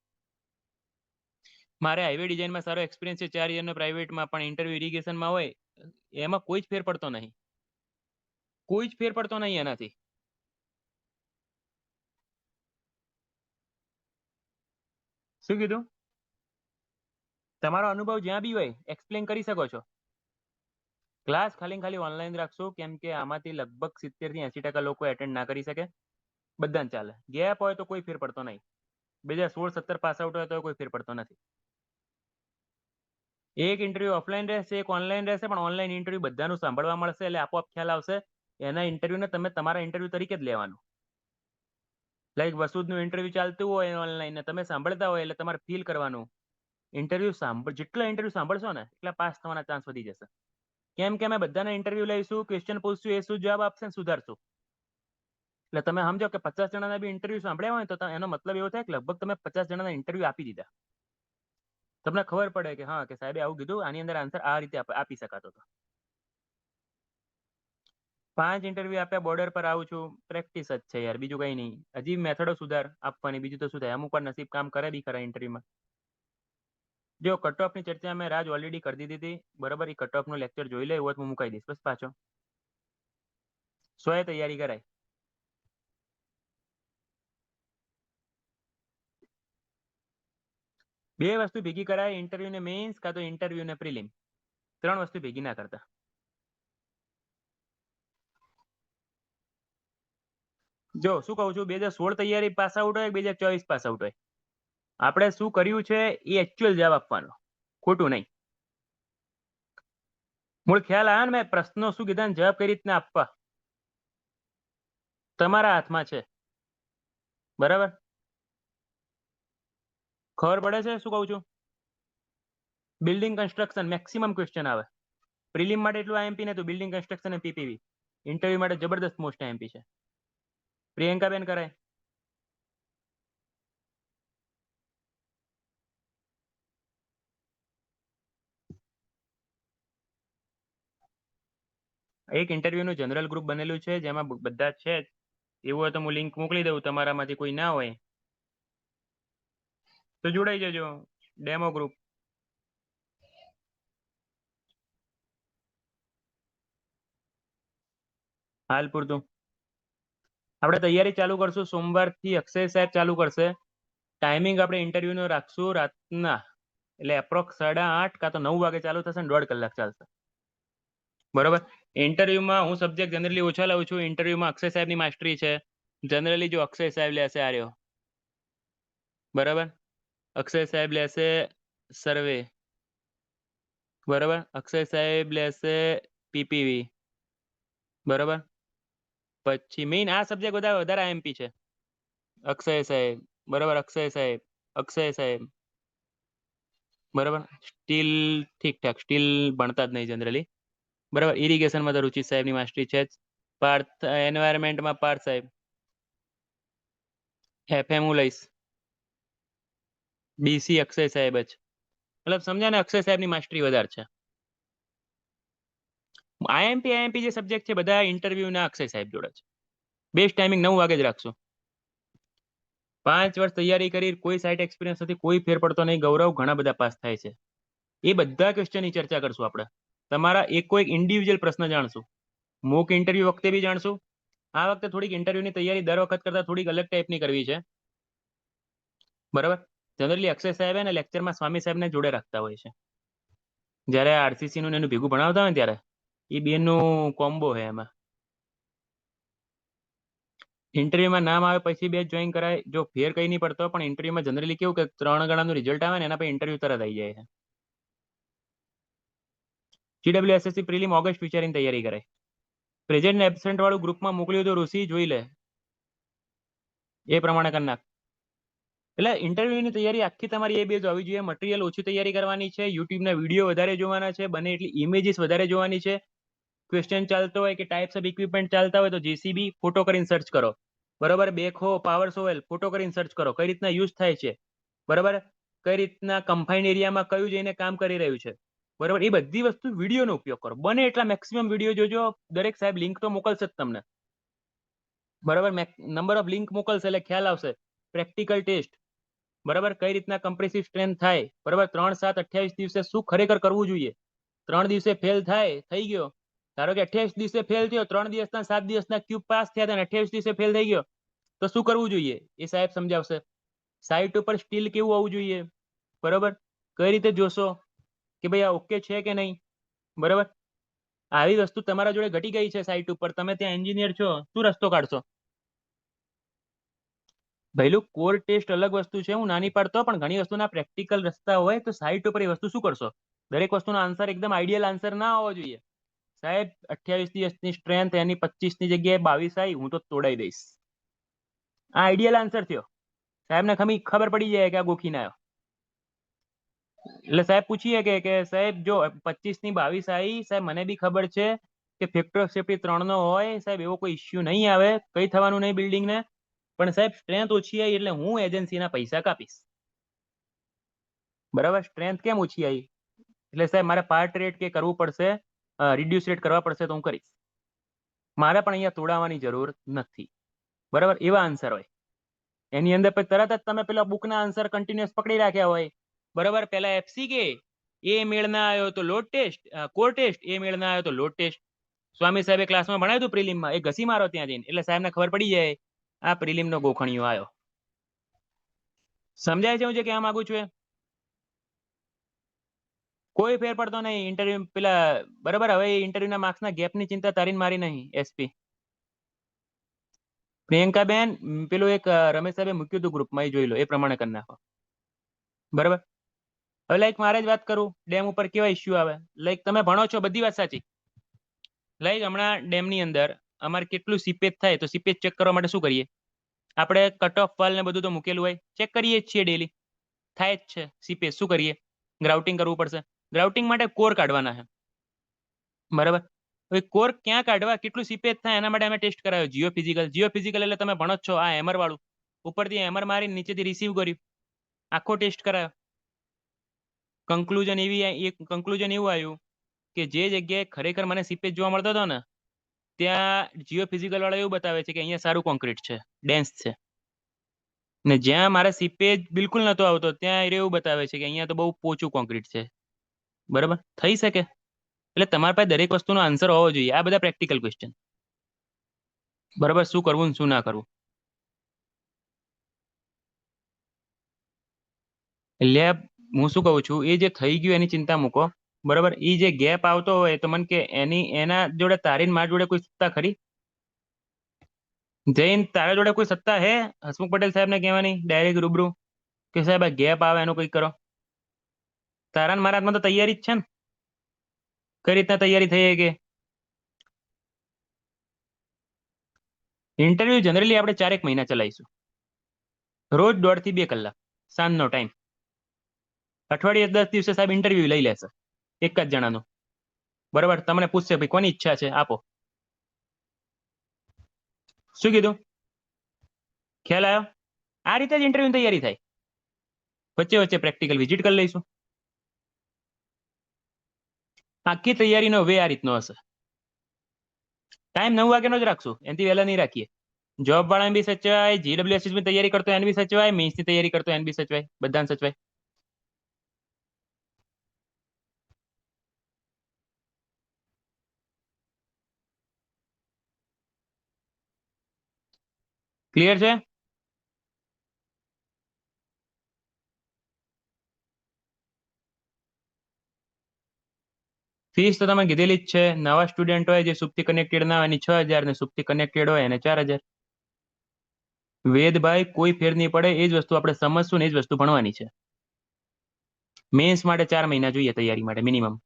મારે હાઈવે ડિઝાઇનમાં સારો એક્સપિરિયન્સ છે 4 યરનો પ્રાઇવેટમાં, પણ ઇન્ટરવ્યુ ઇરિગેશનમાં હોય એમાં કોઈ જ ફેર પડતો નહીં, કોઈ જ ફેર પડતો નહીં એનાથી. શું કીધું? તમારો અનુભવ જ્યાં બી હોય એક્સપ્લેન કરી શકો છો. ક્લાસ ખાલી ઓનલાઈન રાખશું, કેમ કે આમાંથી લગભગ 70 થી 80% લોકો એટેન્ડ ના કરી શકે, બધાને ચાલે. ગેપ હોય તો કોઈ ફેર પડતો નહીં. 2016-17 પાસ આઉટ હોય તો કોઈ ફેર પડતો નથી. એક ઇન્ટરવ્યુ ઓફલાઈન રહેશે, એક ઓનલાઈન રહેશે, પણ ઓનલાઈન ઇન્ટરવ્યુ બધાનું સાંભળવા મળશે, એટલે આપોઆપ ખ્યાલ આવશે. એના ઇન્ટરવ્યુને તમે તમારા ઇન્ટરવ્યુ તરીકે જ લેવાનું. લાઈક વસુદનું ઇન્ટરવ્યુ ચાલતું હોય ઓનલાઈન, તમે સાંભળતા હોય એટલે તમારે ફીલ કરવાનું. જેટલા ઇન્ટરવ્યુ સાંભળશો ને એટલા પાસ થવાના ચાન્સ વધી જશે. કેમ કે અમે બધાના ઇન્ટરવ્યુ લઈશું, ક્વેશ્ચન પૂછશું, એ શું જવાબ આપશે, સુધારશું. એટલે તમે સમજો કે 50 જણાના બી ઇન્ટરવ્યુ સાંભળ્યા હોય તો એનો મતલબ એવો થાય કે લગભગ તમે 50 જણાના ઇન્ટરવ્યુ આપી દીધા. તમને ખબર પડે કે હા, કે સાહેબે આવું કીધું, આની અંદર આન્સર આ રીતે આપી શકાતો હતો. 5 ઇન્ટરવ્યુ આપ્યા, બોર્ડર પર આવું છું, પ્રેક્ટિસ જ છે યાર, બીજું કઈ નહીં. હજી મેથડો સુધાર આપવાની, બીજું તો શું થાય. અમુક વાર નસીબ કામ કરે બી ખરા ઇન્ટરવ્યુમાં. જો કટ ઓફની ચર્ચા મેં રાજ ઓલરેડી કરી દીધી હતી, બરાબર. એ કટ ઓફનો લેક્ચર જોઈ લે, એવું હું મુકાઈ દઈશ બસ પાછો. 100 તૈયારી કરાય. બે વસ્તુ ભેગી કરાય, ઇન્ટરવ્યુ ને મેઇન્સ, કાં તો ઇન્ટરવ્યુ ને પ્રિલિમ. 3 વસ્તુ ભેગી ના કરતા. જો શું કહું છું, 2016 તૈયારી પાસ આઉટ હોય, 2024 પાસ આઉટ હોય, આપણે શું કર્યું છે એ એકચ્યુઅલ જવાબ આપવાનો, ખોટું નહીં. મૂળ ખ્યાલ આવ્યો ને, મેં પ્રશ્નો શું કીધા ને જવાબ કઈ રીતના આપવા, તમારા હાથમાં છે. બરાબર, ખબર પડે છે શું કહું છું? બિલ્ડિંગ કન્સ્ટ્રક્શન મેક્સિમમ ક્વેશ્ચન આવે. પ્રિલિમ માટે એટલું આઈએમપી નતું, બિલ્ડિંગ કન્સ્ટ્રક્શન અને પીપીવી. ઇન્ટરવ્યુ માટે જબરદસ્ત મોસ્ટ આઈએમપી છે. પ્રિયંકા બેન કરાય. એક ઇન્ટરવ્યુનું જનરલ ગ્રુપ બનેલું છે, જેમાં બધા છે જ. એવું હોય તો હું લિંક મોકલી દઉં, તમારામાંથી કોઈ ના હોય તો જોડાઈ જજો. Demo group. હાલ પૂરતું આપણે તૈયારી ચાલુ કરશું. સોમવારથી અક્ષય સાહેબ ચાલુ કરશે. ટાઈમિંગ આપણે ઇન્ટરવ્યુનો રાખશું રાતના, એટલે એપ્રોક્સ 8:30 કાં તો 9 વાગે ચાલુ થશે ને 1.5 કલાક ચાલશે. બરોબર. ઇન્ટરવ્યુમાં હું સબ્જેક્ટ જનરલી ઓછા લઉં છું. ઇન્ટરવ્યુમાં અક્ષય સાહેબની માસ્ટરી છે. જનરલી જો અક્ષય સાહેબ લેશે આ રહ્યો, બરાબર. અક્ષય સાહેબ લેશે સર્વે, બરાબર. અક્ષય સાહેબ લેશે પીપીવી, બરાબર. પછી મેઇન આ સબ્જેક્ટ બધા વધારે આઈએમપી છે. અક્ષય સાહેબ, બરાબર. અક્ષય સાહેબ, અક્ષય સાહેબ, બરાબર. સ્ટીલ ઠીકઠાક, સ્ટીલ ભણતા જ નહીં જનરલી, બરાબર. ઇરિગેશનમાં તો રુચિત સાહેબની માસ્ટરી છે જ. પાર્થ એન્વાયરમેન્ટમાં પાર્થ સાહેબ. એફએમ હું લઈશ, બીસી અક્ષય સાહેબ જ. મતલબ સમજ્યા ને, અક્ષય સાહેબની માસ્ટરી વધારે છે. આઈએમપી જે સબ્જેક્ટ છે બધા ઇન્ટરવ્યુના અક્ષય સાહેબ જોડે છે. બેસ્ટ ટાઈમિંગ 9 વાગે જ રાખશું. 5 વર્ષ તૈયારી કરી, કોઈ સાઇટ એક્સપિરિયન્સ નથી, કોઈ ફેર પડતો નહીં. ગૌરવ ઘણા બધા પાસ થાય છે. એ બધા ક્વેશ્ચનની ચર્ચા કરશું આપણે. તમારા એક ઇન્ડિવિજ્યુઅલ પ્રશ્ન જાણશું. મોક ઇન્ટરવ્યુ વખતે બી જાણશું. આ વખતે થોડીક ઇન્ટરવ્યુની તૈયારી દર વખત કરતા થોડીક અલગ ટાઈપની કરવી છે, બરાબર. જનરલી અક્ષય સાહેબ ને લેક્ચરમાં સ્વામી સાહેબને જોડે રાખતા હોય છે. જ્યારે આરસીસી નું એનું ભેગું ભણાવતા હોય ને ત્યારે એ બેનું કોમ્બો છે એમાં. ઇન્ટરવ્યુમાં નામ આવે પછી બેચ જોઈન કરાય. જો ફેર કંઈ નહીં પડતો, પણ ઇન્ટરવ્યુમાં જનરલી કેવું કે 3 ગણાનું રિઝલ્ટ આવે ને એના પછી ઇન્ટરવ્યુ તરત આવી જાય છે. GWSSC પ્રિલિમ ઓગસ્ટ વિચારીને તૈયારી કરાય. પ્રેઝન્ટ ને એબસેન્ટ વાળું ગ્રુપમાં મોકલ્યું તો ઋષિ જોઈ લે, એ પ્રમાણે કરી નાખ. એટલે ઇન્ટરવ્યુની તૈયારી આખી તમારી એ બેઝ હોવી જોઈએ. મટીરિયલ ઓછી તૈયારી કરવાની છે. યુટ્યુબના વિડીયો વધારે જોવાના છે, બને એટલી ઇમેજીસ વધારે જોવાની છે. ક્વેશ્ચન ચાલતો હોય કે ટાઈપ્સ ઓફ ઇક્વિપમેન્ટ ચાલતા હોય તો જેસીબી ફોટો કરીને સર્ચ કરો, બરાબર. બેખો, પાવર સોવેલ ફોટો કરીને સર્ચ કરો, કઈ રીતના યુઝ થાય છે, બરાબર. કઈ રીતના કમ્ફાઇન્ડ એરિયામાં કયું જઈને કામ કરી રહ્યું છે, બરાબર, એ બધી વસ્તુ વિડીયોનો ઉપયોગ કરો, બને એટલા મેક્સિમમ વિડીયો જોજો. દરેક સાહેબ લિંક તો મોકલશે જ તમને, બરાબર. નંબર ઓફ લિંક મોકલશે એટલે ખ્યાલ આવશે. પ્રેક્ટિકલ ટેસ્ટ, બરાબર, કઈ રીતના કમ્પ્રેસિવ સ્ટ્રેન્થ થાય, બરાબર. 3, 7, 28 દિવસે શું ખરેખર કરવું જોઈએ. 3 દિવસે ફેલ થાય, થઈ ગયો. ધારો કે 28 દિવસે ફેલ થયો, 3 દિવસના 7 દિવસના ક્યુબ પાસ થયા હતા, 28 દિવસે ફેલ થઈ ગયો, તો શું કરવું જોઈએ એ સાહેબ સમજાવશે. સાઇટ ઉપર સ્ટીલ કેવું હોવું જોઈએ, બરાબર. કઈ રીતે જોશો કે ભાઈ આ ઓકે છે કે નહીં, બરાબર. આવી વસ્તુ તમારા જોડે ઘટી ગઈ છે સાઇટ ઉપર, તમે ત્યાં એન્જિનિયર છો, શું રસ્તો કાઢશો. ભઈલું કોર ટેસ્ટ અલગ વસ્તુ છે, હું નાની પાડતો, પણ ઘણી વસ્તુના પ્રેક્ટિકલ રસ્તા હોય તો સાઇટ ઉપર એ વસ્તુ શું કરશો. દરેક વસ્તુનો આન્સર એકદમ આઈડિયલ આન્સર ના હોવો જોઈએ. સાહેબ 28 દિવસની સ્ટ્રેન્થ એની 25 ની જગ્યાએ 22 આવી, હું તો તોડાઈ દઈશ. આ આઈડિયલ આન્સર થયો. સાહેબને ખબર પડી જાય કે આ ગોખી ના આવ્યો. એટલે સાહેબ પૂછીએ કે સાહેબ જો 25 ની 22 આવી, સાહેબ મને બી ખબર છે કે ફેક્ટર ઓફ સેફ્ટી 3 નો હોય, સાહેબ એવો કોઈ ઇસ્યુ નહીં આવે, કઈ થવાનું નહીં બિલ્ડિંગને, પણ સાહેબ સ્ટ્રેન્થ ઓછી આવી એટલે હું એજન્સીના પૈસા કાપીશ. બરાબર, સ્ટ્રેન્થ કેમ ઓછી આવી એટલે સાહેબ મારે પાર્ટ રેટ કે કરવું પડશે, રિડ્યુસ રેટ કરવા પડશે તો હું કરીશ. મારે પણ અહીંયા તોડાવવાની જરૂર નથી, બરાબર. એવા આન્સર હોય એની અંદર, પછી તરત જ તમે પેલા બુકના આન્સર કન્ટિન્યુઅસ પકડી રાખ્યા હોય, બરાબર. પેલા એફસી કે એ મેળ ના આવ્યો તો લોડ ટેસ્ટ, કોર ટેસ્ટ એ મેળ ના આવ્યો તો લોડ ટેસ્ટ. સ્વામી સાહેબે ક્લાસમાં ભણાવ્યું હતું પ્રિલિમમાં, એ ઘસી મારો ત્યાં જઈને, એટલે સાહેબને ખબર પડી જાય આ પ્રિલિમનો ગોખણિયો આવ્યો. સમજાય છે હું જે કહેવા માંગુ છું એ? કોઈ ફેર પડતો નહીં ઇન્ટરવ્યુ પેલા, બરાબર. હવે ઇન્ટરવ્યુના માર્ક્સના ગેપની ચિંતા તારીને મારી નહીં. એસપી પ્રિયંકાબેન, પેલું એક રમેશ સાહેબે મૂક્યું હતું ગ્રુપમાં, એ જોઈ લો, એ પ્રમાણે કરી નાખો, બરાબર. હવે લાઈક મારે જ વાત કરું, ડેમ ઉપર કેવા ઇસ્યુ આવે. લાઈક તમે ભણો છો, બધી વાત સાચી. લાઈક હમણાં ડેમની અંદર અમારે કેટલું સીપેજ થાય, તો સીપેજ ચેક કરવા માટે શું કરીએ આપણે, કટ ઓફ વાલ ને બધું તો મૂકેલું હોય, ચેક કરીએ જ છીએ ડેલી, થાય જ છે. સીપેજ શું કરીએ, ગ્રાઉટિંગ કરવું પડશે. ગ્રાઉટિંગ માટે કોર કાઢવાના છે, બરાબર. હવે કોર ક્યાં કાઢવા, કેટલું સીપેજ થાય, એના માટે અમે ટેસ્ટ કરાવ્યો જીઓ ફિઝિકલ. જીઓ ફિઝિકલ એટલે તમે ભણો જ છો, આ હેમર વાળું, ઉપરથી હેમર મારી નીચેથી રિસીવ કર્યું, આખો ટેસ્ટ કરાયો. કન્ક્લુઝન એવું આવ્યું કે જે જગ્યાએ ખરેખર મને સીપેજ જોવા મળતો હતો ને, ત્યાં જીઓ ફિઝિકલ વાળા એવું બતાવે છે કે અહીંયા સારું કોન્ક્રીટ છે, ડેન્સ છે. ને જ્યાં મારે સીપેજ બિલકુલ નતો આવતો, ત્યાં એવું બતાવે છે કે અહીંયા તો બહુ પોચું કોન્ક્રીટ છે. બરાબર, થઈ શકે. એટલે તમારી પાસે દરેક વસ્તુનો આન્સર હોવો જોઈએ. આ બધા પ્રેક્ટિકલ ક્વેશ્ચન, બરાબર. શું કરવું ને શું ના કરવું. એટલે હું શું કહું છું, એ જે થઈ ગયું એની ચિંતા મૂકો, બરાબર. એ જે ગેપ આવતો હોય તો મને કે એના જોડે તારી મારા જોડે કોઈ સત્તા ખરી. જૈન તારા જોડે કોઈ સત્તા હે હસમુખ પટેલ સાહેબને કહેવાની ડાયરેક્ટ રૂબરૂ કે સાહેબ આ ગેપ આવે એનું કંઈક કરો. તારા મારા હાથમાં તો તૈયારી જ છે ને, કઈ રીતના તૈયારી થઈ કે. ઇન્ટરવ્યુ જનરલી આપણે 4 મહિના ચલાવીશું, રોજ 1.5 થી 2 કલાક સાંજનો ટાઈમ. અઠવાડિયે 10 દિવસે સાહેબ ઇન્ટરવ્યુ લઈ લેશે, એક જ જણાનું, બરાબર. તમને પૂછશે ભાઈ કોની ઈચ્છા છે આપો. શું કીધું, ખ્યાલ આવ્યો. આ રીતે જ ઇન્ટરવ્યુ તૈયારી થાય. વચ્ચે વચ્ચે પ્રેક્ટિકલ વિઝિટ કરી લઈશું. આખી તૈયારીનો વે આ રીતનો હશે. ટાઈમ 9 વાગ્યાનો જ રાખશું, એનાથી વહેલા નહીં રાખીએ. જોબ વાળાને બી સચવાય, જીડબ્લ્યુએસએસ ની તૈયારી કરતો એને બી સચવાય, મેન્સની તૈયારી કરતો એને બી સચવાય, બધાને સચવાય. ક્લિયર છે. ફીસ તો તમે કીધેલી જ છે. નવા સ્ટુડન્ટ હોય જે સુપથી કનેક્ટેડ ના હોય એની 6,000, ને સુપથી કનેક્ટેડ હોય એને 4,000. વેદભાઈ કોઈ ફેર નહીં પડે, એ જ વસ્તુ આપણે સમજશું ને એ જ વસ્તુ ભણવાની છે. મેન્સ માટે 4 મહિના જોઈએ તૈયારી માટે મિનિમમ.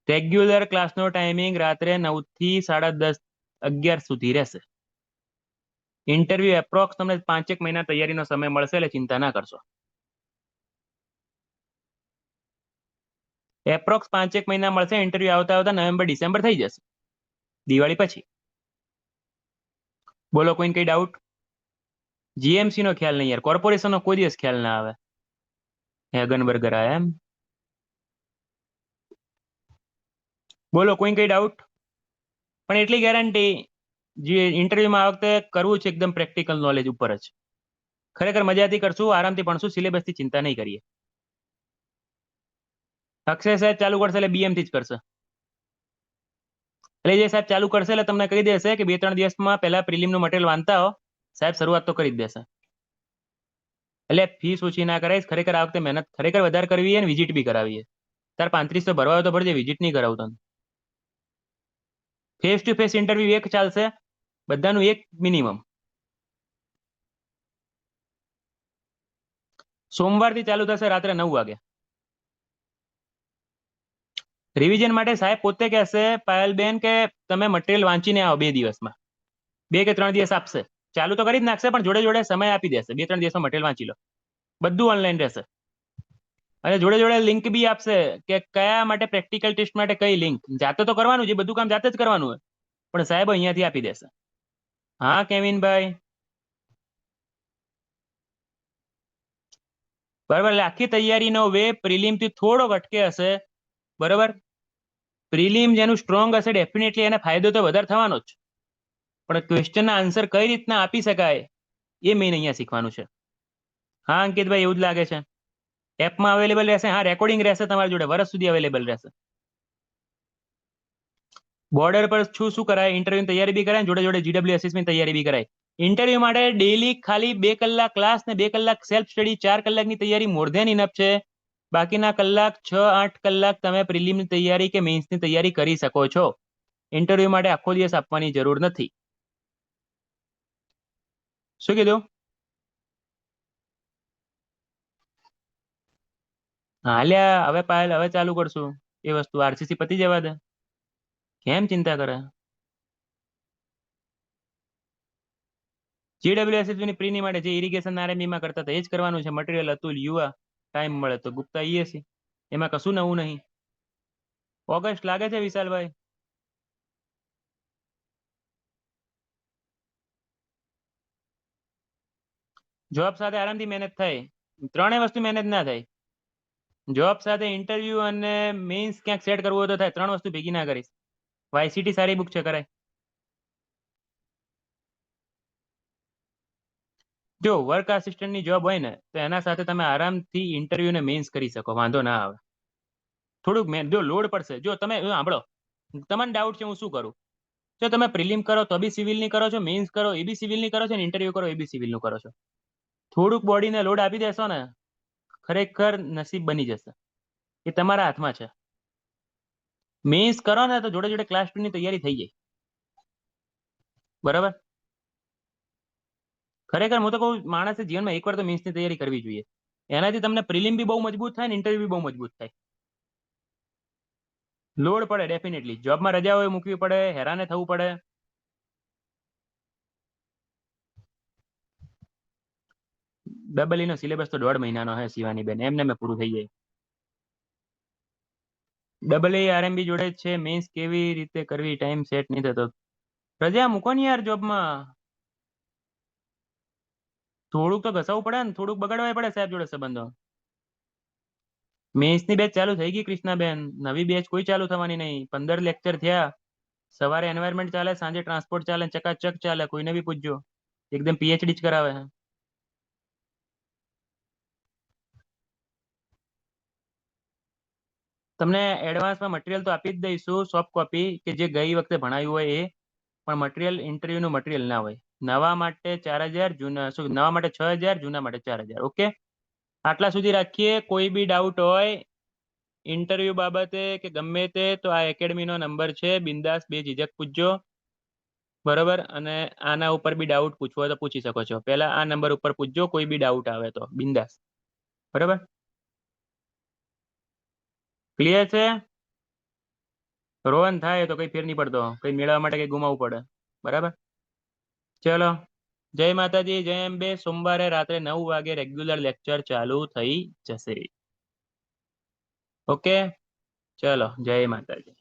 રેગ્યુલર ક્લાસનો ટાઈમિંગ રાત્રે 9 થી 10:30, 11 સુધી રહેશે. ઇન્ટરવ્યુ એપ્રોક્સ તમને 5 મહિના તૈયારીનો સમય મળશે, એટલે ચિંતા ના કરશો. એપ્રોક્સ 5 મહિના મળશે. ઇન્ટરવ્યુ આવતા આવતા નવેમ્બર ડિસેમ્બર થઈ જશે, દિવાળી પછી. બોલો કોઈને કઈ ડાઉટ. જીએમસી નો ખ્યાલ નહીં યાર, કોર્પોરેશન નો કોઈ દિવસ ખ્યાલ ના આવે. હેગન બર્ગર આયા એમ. બોલો કોઈ કઈ ડાઉટ? પણ એટલી ગેરંટી, જે ઇન્ટરવ્યુમાં આ વખતે કરવું છે એકદમ પ્રેક્ટિકલ નોલેજ ઉપર જ. ખરેખર મજાથી કરશું, આરામથી ભણશું, સિલેબસથી ચિંતા નહીં કરીએ. અક્ષય સાહેબ ચાલુ કરશે એટલે બીએમ થી જ કરશે. એટલે જે સાહેબ ચાલુ કરશે એટલે તમને કહી દેશે કે 2-3 દિવસમાં પહેલા પ્રિલિમનું મટીરિયલ વાંચતા હો, સાહેબ શરૂઆત તો કરી જ દેશે. એટલે ફીસ ઓછી ના કરાઈશ, ખરેખર આ વખતે મહેનત ખરેખર વધારે કરવી છે અને વિઝિટ બી કરાવીએ. તાર 35 તો ભરવા હોય તો ભરજે, વિઝિટ નહીં કરાવું તને. ફેસ ટુ ફેસ ઇન્ટરવ્યુ એક ચાલશે, બધાનું એક મિનિમમ. સોમવારથી ચાલુ થશે રાત્રે 9 વાગે. રિવિઝન માટે સાહેબ પોતે કહેશે પાયલબેન કે તમે મટીરિયલ વાંચીને આવો 2 દિવસમાં, 2 કે 3 દિવસ આપશે. ચાલુ તો કરી જ નાખશે પણ જોડે જોડે સમય આપી દેશે, 2-3 દિવસમાં મટીરિયલ વાંચી લો. બધું ઓનલાઈન રહેશે. અને જોડે જોડે લિંક બી આપશે કે કયા માટે પ્રેક્ટિકલ ટેસ્ટ માટે કઈ લિંક. જાતે તો કરવાનું છે, બધું કામ જાતે જ કરવાનું હોય, પણ સાહેબ અહીંયાથી આપી દેશે. હા કેવિનભાઈ, બરાબર. એટલે આખી તૈયારીનો વે પ્રિલિમથી થોડોક અટકે હશે, બરાબર. પ્રિલિમ જેનું સ્ટ્રોંગ હશે ડેફિનેટલી એને ફાયદો તો વધારે થવાનો જ, પણ ક્વેશ્ચનના આન્સર કઈ રીતના આપી શકાય એ મેઇન અહીંયા શીખવાનું છે. હા અંકિતભાઈ, એવું જ લાગે છે. એપમાં અવેલેબલ રહેશે, હા રેકોર્ડિંગ રહેશે તમારી જોડે, વર્ષ સુધી અવેલેબલ રહેશે. બોર્ડર પર શું કરાય, ઇન્ટરવ્યુ તૈયારી બી કરાય, જોડે જોડે GWSSની તૈયારી બી કરાય. ઇન્ટરવ્યુ માટે ડેઈલી ખાલી 2 કલાક ક્લાસ ને 2 કલાક સેલ્ફ સ્ટડી, 4 કલાકની તૈયારી મોર ધેન ઇનફ છે. બાકીના કલાક 6-8 કલાક તમે પ્રિલિમની તૈયારી કે મેઇન્સની તૈયારી કરી શકો છો. ઇન્ટરવ્યુ માટે આખો દિવસ આપવાની જરૂર નથી. શું કીધું? હાલ્યા હવે પાયલ, હવે ચાલુ કરશું એ વસ્તુ. આરસીસી પતી જવા દે, કેમ ચિંતા કરે. GWSSની પ્રીની માટે જે ઇરિગેશન આરએમબીમાં કરતા હતા એ જ કરવાનું છે. મટીરિયલ અતુલ, યુવા, ટાઈમ મળે તો ગુપ્તા ઈએસી, એમાં કશું નવું નહીં. ઓગસ્ટ લાગે છે વિશાલભાઈ. જોબ સાથે આરામથી મેનેજ થાય, ત્રણેય વસ્તુ મેનેજ ના થાય. જોબ સાથે ઇન્ટરવ્યુ અને મેઇન્સ ક્યાંક સેટ કરવું હોય તો થાય, 3 વસ્તુ ભેગી ના કરીશ. વાયસીટી સારી બુક છે, કરાય. જો વર્ક આસિસ્ટન્ટની જોબ હોય ને તો એના સાથે તમે આરામથી ઇન્ટરવ્યુ ને મેઇન્સ કરી શકો, વાંધો ના આવે. થોડુંક મેન જો લોડ પડશે, જો તમે સાંભળો, તમને ડાઉટ છે હું શું કરું. જો તમે પ્રિલિમ કરો તો બી સિવિલની કરો છો, મેઇન્સ કરો એ બી સિવિલની કરો છો, ને ઇન્ટરવ્યુ કરો એ બી સિવિલનું કરો છો. થોડુંક બોડીને લોડ આપી દેશો ને, ખરેખર નસીબ બની જશે. એ તમારા હાથમાં છે. મેઇન્સ કરો ને તો જોડે જોડે ક્લાસ 2ની તૈયારી થઈ જાય, બરાબર. ખરેખર હું તો કહું માણસે જીવનમાં એકવાર તો મેઇન્સની તૈયારી કરવી જોઈએ. એનાથી તમને પ્રિલિમ બી બહુ મજબૂત થાય ને ઇન્ટરવ્યુ બી બહુ મજબૂત થાય. લોડ પડે ડેફિનેટલી, જોબમાં રજા હોય મૂકવી પડે, હેરાને થવું પડે. ડબલ નો સિલેબસ તો 1.5 મહિનાનો હે શિવાની બેન, એમને મેં પૂરું થઈ જાય. આરએમબી જોડે જ છે. મેન્સ કેવી રીતે કરવી, ટાઈમ સેટ નહીં થતો. રજા મૂકો ને યાર જોબમાં. થોડુંક તો ઘસાવવું પડે ને, થોડુંક બગાડવા પડે સાહેબ જોડે સંબંધો. મેન્સની બેચ ચાલુ થઈ ગઈ કૃષ્ણાબેન, નવી બેચ કોઈ ચાલુ થવાની નહીં. 15 લેક્ચર થયા. સવારે એન્વાયરમેન્ટ ચાલે, સાંજે ટ્રાન્સપોર્ટ ચાલે, ચકાચક ચાલે, કોઈને બી પૂછજો. એકદમ પીએચડી જ કરાવે છે. તમને એડવાન્સમાં મટીરિયલ તો આપી જ દઈશું, સોફ્ટ કોપી કે જે ગઈ વખતે ભણાવ્યું હોય એ. પણ મટીરિયલ ઇન્ટરવ્યુનું મટીરિયલ ના હોય. નવા માટે 4000, જૂના શું, નવા માટે 6000, જૂના માટે 4000. ઓકે, આટલા સુધી રાખીએ. કોઈ બી ડાઉટ હોય ઇન્ટરવ્યુ બાબતે કે ગમે તે તો આ એકેડમીનો નંબર છે, બિંદાસ બે ઝીઝક પૂછજો, બરોબર. અને આના ઉપર બી ડાઉટ પૂછવો હોય તો પૂછી શકો છો. પહેલા આ નંબર ઉપર પૂછજો કોઈ બી ડાઉટ આવે તો, બિંદાસ, બરાબર. ક્લિયર છે? રોહન થાય તો કઈ ફેર નહીં પડતો, કઈ મેળવવા માટે કઈ ગુમાવવું પડે, બરાબર. ચલો, જય માતાજી, જય અંબે. સોમવારે રાત્રે 9 વાગે રેગ્યુલર લેક્ચર ચાલુ થઈ જશે. ઓકે, ચલો, જય માતાજી.